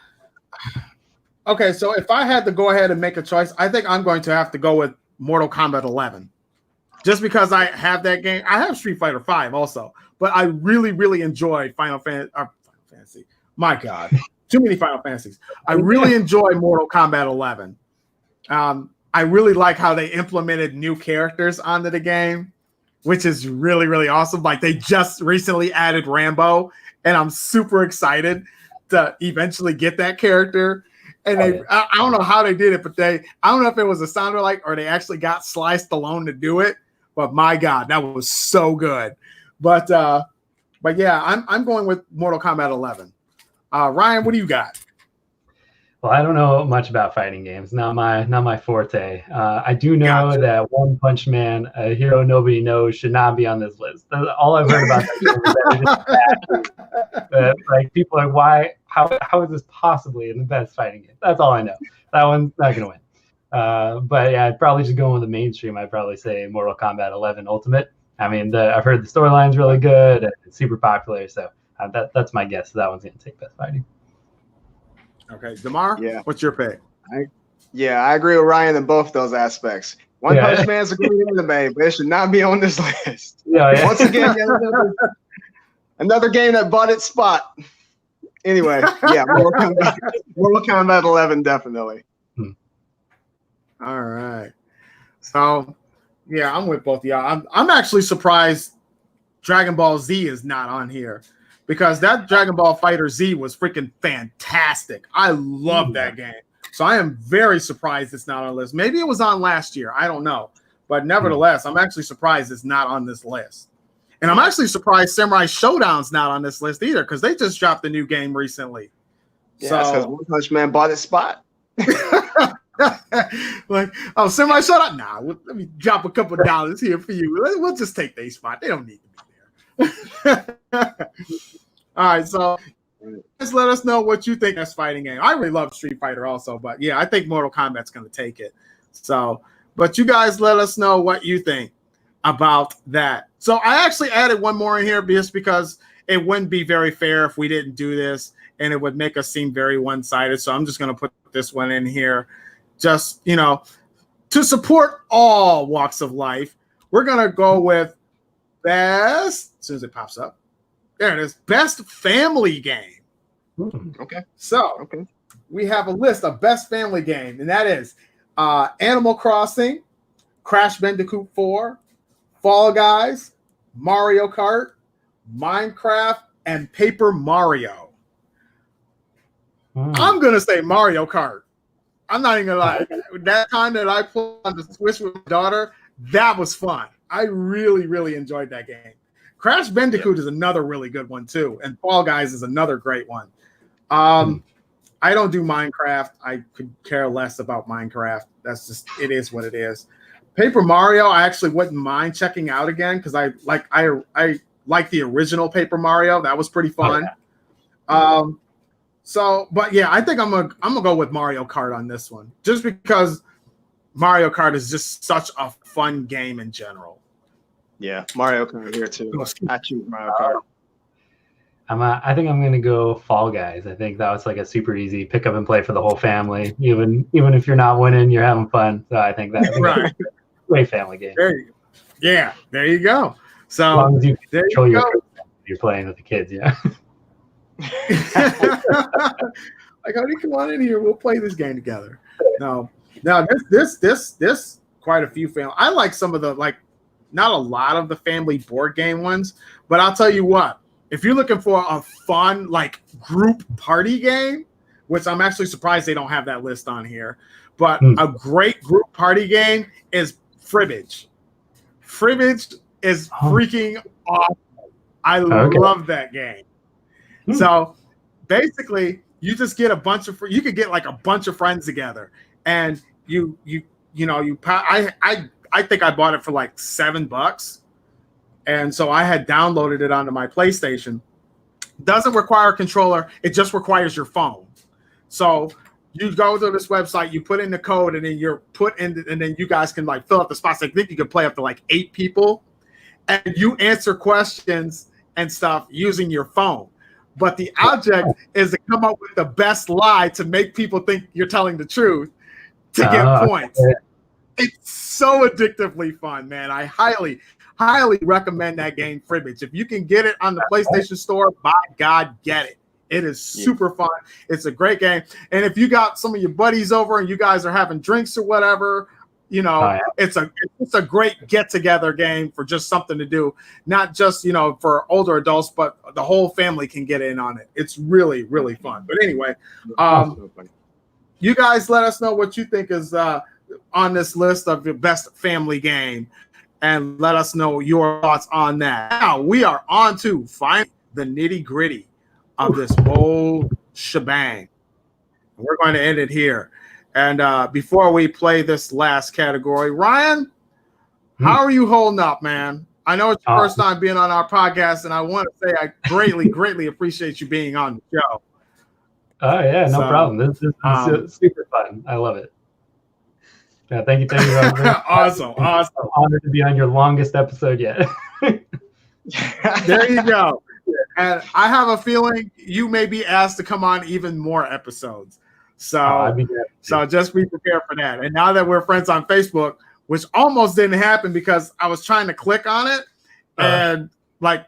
if I had to go ahead and make a choice, I think I'm going to have to go with Mortal Kombat 11. Just because I have that game. I have Street Fighter 5 also, but I really, really enjoy Final Fantasy. My God, too many Final Fantasies. I really enjoy Mortal Kombat 11. I really like how they implemented new characters onto the game, which is really, really awesome. Like they just recently added Rambo, and I'm super excited to eventually get that character. And I don't know how they did it, but I don't know if it was a sound alike or they actually got Sly Stallone to do it. But my God, that was so good. But yeah, I'm going with Mortal Kombat 11. Ryan, what do you got? Well, I don't know much about fighting games. Not my forte. I do know that One Punch Man, a hero nobody knows, should not be on this list. That's all I've heard about that game is that it's just bad. Like people are like, why? How is this possibly in the best fighting game? That's all I know. That one's not gonna win. But yeah, I'd probably just go with the mainstream. I'd probably say Mortal Kombat 11 Ultimate. I mean, I've heard the storyline's really good and it's super popular, so that's my guess. That one's gonna take best fighting. Okay, Damar. Yeah. What's your pick? I agree with Ryan in both those aspects. One Punch Man's a great anime, but it should not be on this list. Yeah. Once again, another game that bought its spot. Anyway, yeah, Mortal Kombat 11 definitely. All right. So, yeah, I'm with both of y'all. I'm actually surprised Dragon Ball Z is not on here because that Dragon Ball Fighter Z was freaking fantastic. I love that game. So I am very surprised it's not on the list. Maybe it was on last year. I don't know. But nevertheless, I'm actually surprised it's not on this list. And I'm actually surprised Samurai Showdown's not on this list either because they just dropped a new game recently. Yeah, because One Punch Man bought its spot. Like, oh, semi shut up. Nah, let me drop a couple dollars here for you. We'll just take their spot. They don't need to be there. All right, so just let us know what you think of this fighting game. I really love Street Fighter also, but yeah, I think Mortal Kombat's going to take it. So, but you guys let us know what you think about that. So I actually added one more in here just because it wouldn't be very fair if we didn't do this, and it would make us seem very one-sided. So I'm just going to put this one in here. Just, to support all walks of life, we're going to go with best, as soon as it pops up, there it is, best family game. Okay. So we have a list of best family game, and that is Animal Crossing, Crash Bandicoot 4, Fall Guys, Mario Kart, Minecraft, and Paper Mario. I'm going to say Mario Kart. I'm not even gonna lie. That time that I played on the Switch with my daughter, that was fun. I really, really enjoyed that game. Crash Bandicoot is another really good one too, and Fall Guys is another great one. I don't do Minecraft. I could care less about Minecraft. That's just, it is what it is. Paper Mario, I actually wouldn't mind checking out again because I like the original Paper Mario. That was pretty fun. So, but yeah, I think I'm gonna go with Mario Kart on this one, just because Mario Kart is just such a fun game in general. Yeah, Mario Kart here too. I choose Mario Kart. I think I'm gonna go Fall Guys. I think that was like a super easy pick up and play for the whole family. Even if you're not winning, you're having fun. So I think that's a great family game. There you go. Yeah, there you go. So as long as you control you're playing with the kids, yeah. Like, honey, come on in here. We'll play this game together. No, now this quite a few family. I like some of the, like, not a lot of the family board game ones, but I'll tell you what. If you're looking for a fun, like, group party game, which I'm actually surprised they don't have that list on here, but a great group party game is Fribbage. Fribbage is freaking awesome. I love that game. So basically, you just get you could get like a bunch of friends together, and I think I bought it for like $7, and so I had downloaded it onto my PlayStation. Doesn't require a controller; it just requires your phone. So you go to this website, you put in the code, and then and then you guys can like fill up the spots. I think you can play up to like 8 people, and you answer questions and stuff using your phone. But the object is to come up with the best lie to make people think you're telling the truth to get points. It's so addictively fun, man. I highly, highly recommend that game, Fribbage. If you can get it on the PlayStation Store, by God, get it. It is super fun. It's a great game. And if you got some of your buddies over and you guys are having drinks or whatever, it's a great get-together game for just something to do. Not just, for older adults, but the whole family can get in on it. It's really, really fun. But anyway, you guys let us know what you think is on this list of your best family game, and let us know your thoughts on that. Now, we are on to find the nitty-gritty of this whole shebang. We're going to end it here. And before we play this last category, Ryan, how are you holding up, man? I know it's your first time being on our podcast, and I want to say I greatly, greatly appreciate you being on the show. Oh, yeah, no problem. This is super fun. I love it. Yeah, thank you. Awesome. I'm honored to be on your longest episode yet. There you go. And I have a feeling you may be asked to come on even more episodes. So just be prepared for that. And now that we're friends on Facebook, which almost didn't happen because I was trying to click on it, and like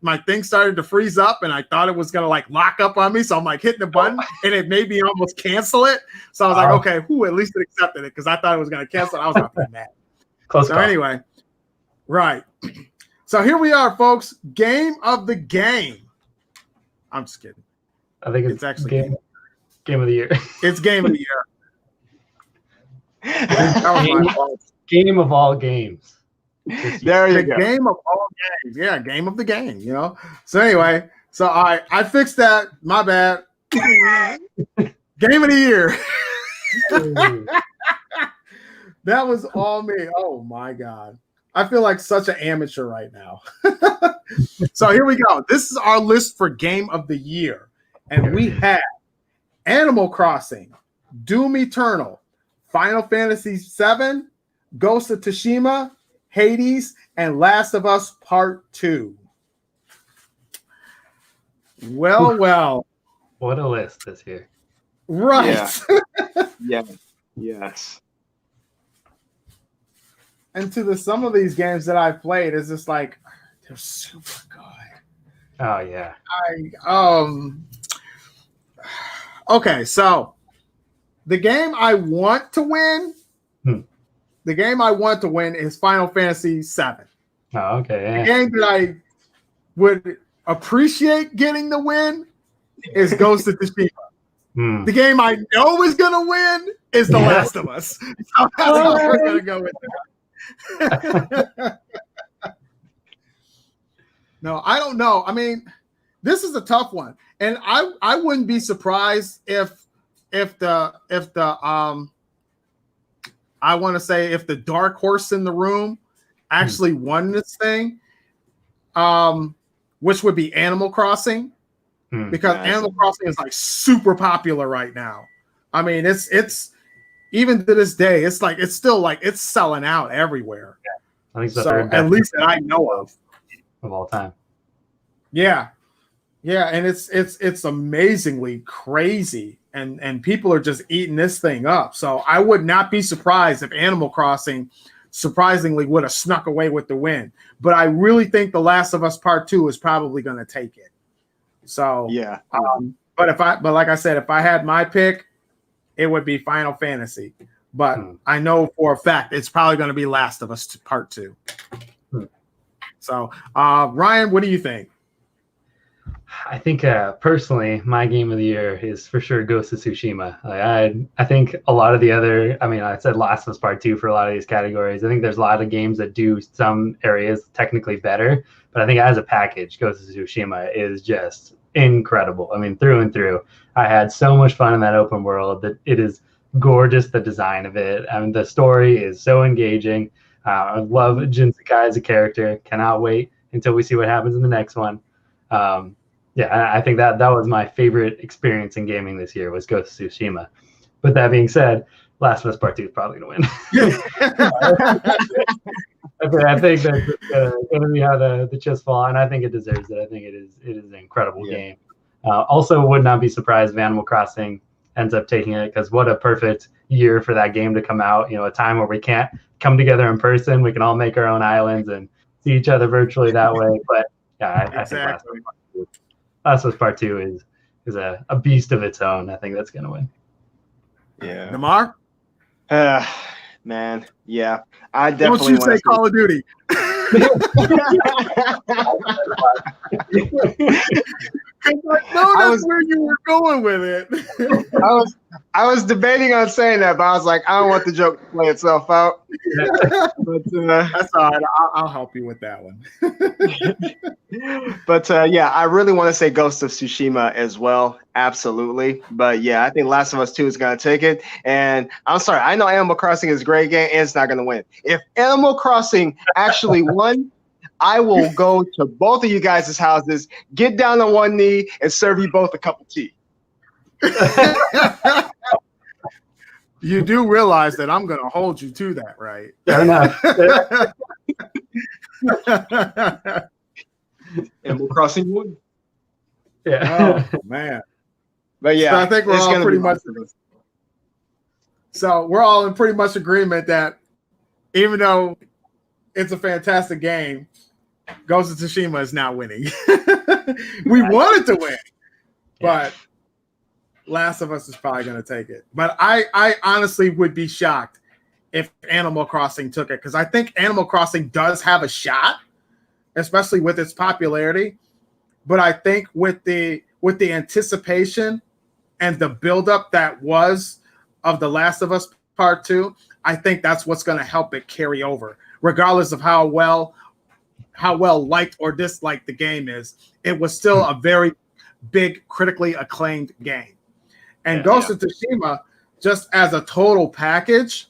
my thing started to freeze up, and I thought it was gonna like lock up on me. So I'm like hitting the button, and it made me almost cancel it. So I was like, okay, at least it accepted it because I thought it was gonna cancel it. I was not mad. Anyway, right. So here we are, folks. Game of the game. I'm just kidding. I think it's actually game of the year. It's game of the year. Game of all games. There you go. Game of all games. Yeah, game of the game, So anyway, I fixed that. My bad. Game of the year. That was all me. Oh my God. I feel like such an amateur right now. So here we go. This is our list for Game of the Year. And we have Animal Crossing, Doom Eternal, Final Fantasy VII, Ghost of Tsushima, Hades, and Last of Us Part 2. Well. What a list this year. Right. Yeah. Yes. And to some of these games that I've played, it's just like they're super good. Oh yeah. Okay, so the game I want to win, is Final Fantasy VII. Oh, okay. Yeah. The game that I would appreciate getting the win is Ghost of Tsushima. The game I know is going to win is The Last of Us. So that's how we're going to go with that. No, I don't know. I mean, this is a tough one, and I wouldn't be surprised if the I want to say if the dark horse in the room actually won this thing, which would be Animal Crossing, because Animal Crossing is like super popular right now. I mean, it's even to this day, it's like it's still like it's selling out everywhere. I think so at least that I know of all time. Yeah, and it's amazingly crazy, and people are just eating this thing up. So I would not be surprised if Animal Crossing surprisingly would have snuck away with the win. But I really think The Last of Us Part 2 is probably going to take it. So yeah. But like I said, if I had my pick, it would be Final Fantasy. But I know for a fact it's probably going to be Last of Us Part 2. So Ryan, what do you think? I think personally, my game of the year is for sure Ghost of Tsushima. I think a lot of the other, I mean, I said Last of Us Part 2 for a lot of these categories. I think there's a lot of games that do some areas technically better, but I think as a package, Ghost of Tsushima is just incredible. I mean, through and through. I had so much fun in that open world. That it is gorgeous, the design of it. I mean, the story is so engaging. I love Jin Sakai as a character. Cannot wait until we see what happens in the next one. Yeah, I think that was my favorite experience in gaming this year was Ghost of Tsushima. But that being said, Last of Us Part 2 is probably going to win. I think that's going to be how the chips fall, and I think it deserves it. I think it is an incredible game. Also, would not be surprised if Animal Crossing ends up taking it, because what a perfect year for that game to come out. You know, a time where we can't come together in person. We can all make our own islands and see each other virtually that way. But yeah, I think Last of Us Part 2 is a beast of its own. I think that's going to win. Yeah. Namar? Man, yeah. I definitely don't you say Call of Duty. That's where you were going with it. I was debating on saying that, but I was like, I don't want the joke to play itself out. But, that's all right. I'll help you with that one. But yeah, I really want to say Ghost of Tsushima as well. Absolutely. But yeah, I think Last of Us 2 is going to take it. And I'm sorry, I know Animal Crossing is a great game and it's not going to win. If Animal Crossing actually won, I will go to both of you guys' houses, get down on one knee, and serve you both a cup of tea. You do realize that I'm going to hold you to that, right? Fair enough. Animal Crossing won. Yeah. Oh, man. But yeah, so I think we're all pretty much. So we're all in pretty much agreement that even though it's a fantastic game, Ghost of Tsushima is not winning. We wanted to win, but Last of Us is probably going to take it. But I honestly would be shocked if Animal Crossing took it, because I think Animal Crossing does have a shot, especially with its popularity. But I think with the anticipation and the buildup that was of The Last of Us Part 2, I think that's what's going to help it carry over, regardless of how well liked or disliked the game is. It was still a very big, critically acclaimed game. And Ghost of Tsushima, just as a total package,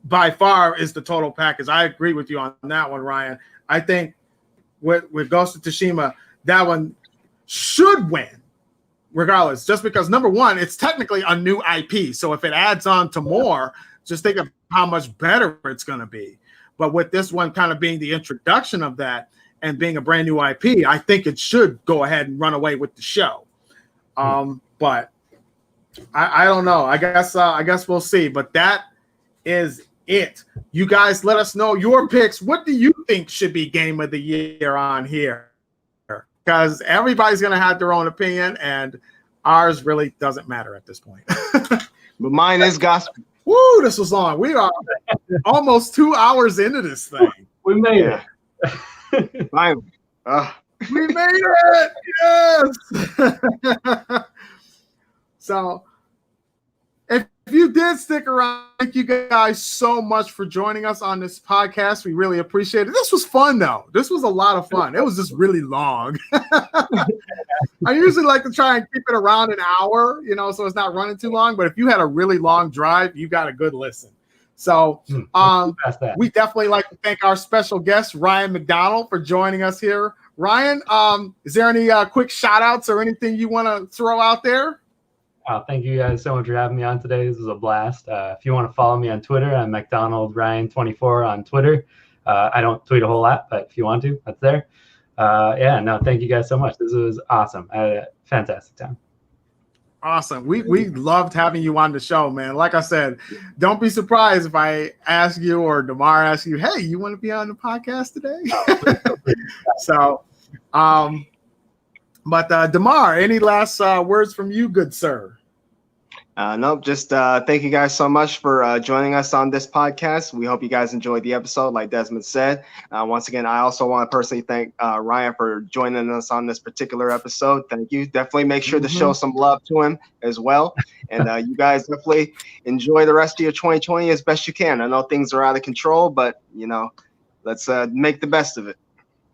by far is the total package. I agree with you on that one, Ryan. I think with Ghost of Tsushima, that one should win regardless, just because number one, it's technically a new IP. So if it adds on to more, just think of how much better it's going to be. But with this one kind of being the introduction of that and being a brand new IP, I think it should go ahead and run away with the show. But I don't know. I guess we'll see. But that is it. You guys let us know your picks. What do you think should be game of the year on here? Because everybody's going to have their own opinion, and ours really doesn't matter at this point. But mine is Gospel. Woo, this was long. We are almost 2 hours into this thing. We made it. Mine. We made it. Yes. So if you did stick around, thank you guys so much for joining us on this podcast. We really appreciate it. This was fun, though. This was a lot of fun. It was just really long. I usually like to try and keep it around an hour, so it's not running too long. But if you had a really long drive, you got a good listen. So we definitely like to thank our special guest, Ryan McDonald, for joining us here. Ryan, is there any quick shout outs or anything you want to throw out there? Thank you guys so much for having me on today. This was a blast. If you want to follow me on Twitter, I'm McDonaldRyan24 on Twitter. I don't tweet a whole lot, but if you want to, that's there. Thank you guys so much. This was awesome. I had a fantastic time. Awesome. We loved having you on the show, man. Like I said, don't be surprised if I ask you or DeMar asks you, hey, you want to be on the podcast today? So, but DeMar, any last words from you, good sir? Nope. Just thank you guys so much for joining us on this podcast. We hope you guys enjoyed the episode, like Desmond said. Once again, I also want to personally thank Ryan for joining us on this particular episode. Thank you. Definitely make sure to show some love to him as well. And you guys definitely enjoy the rest of your 2020 as best you can. I know things are out of control, but, let's make the best of it.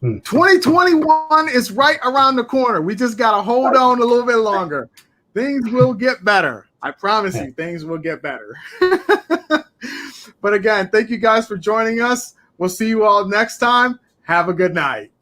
2021 is right around the corner. We just got to hold on a little bit longer. Things will get better. I promise you, things will get better. But again, thank you guys for joining us. We'll see you all next time. Have a good night.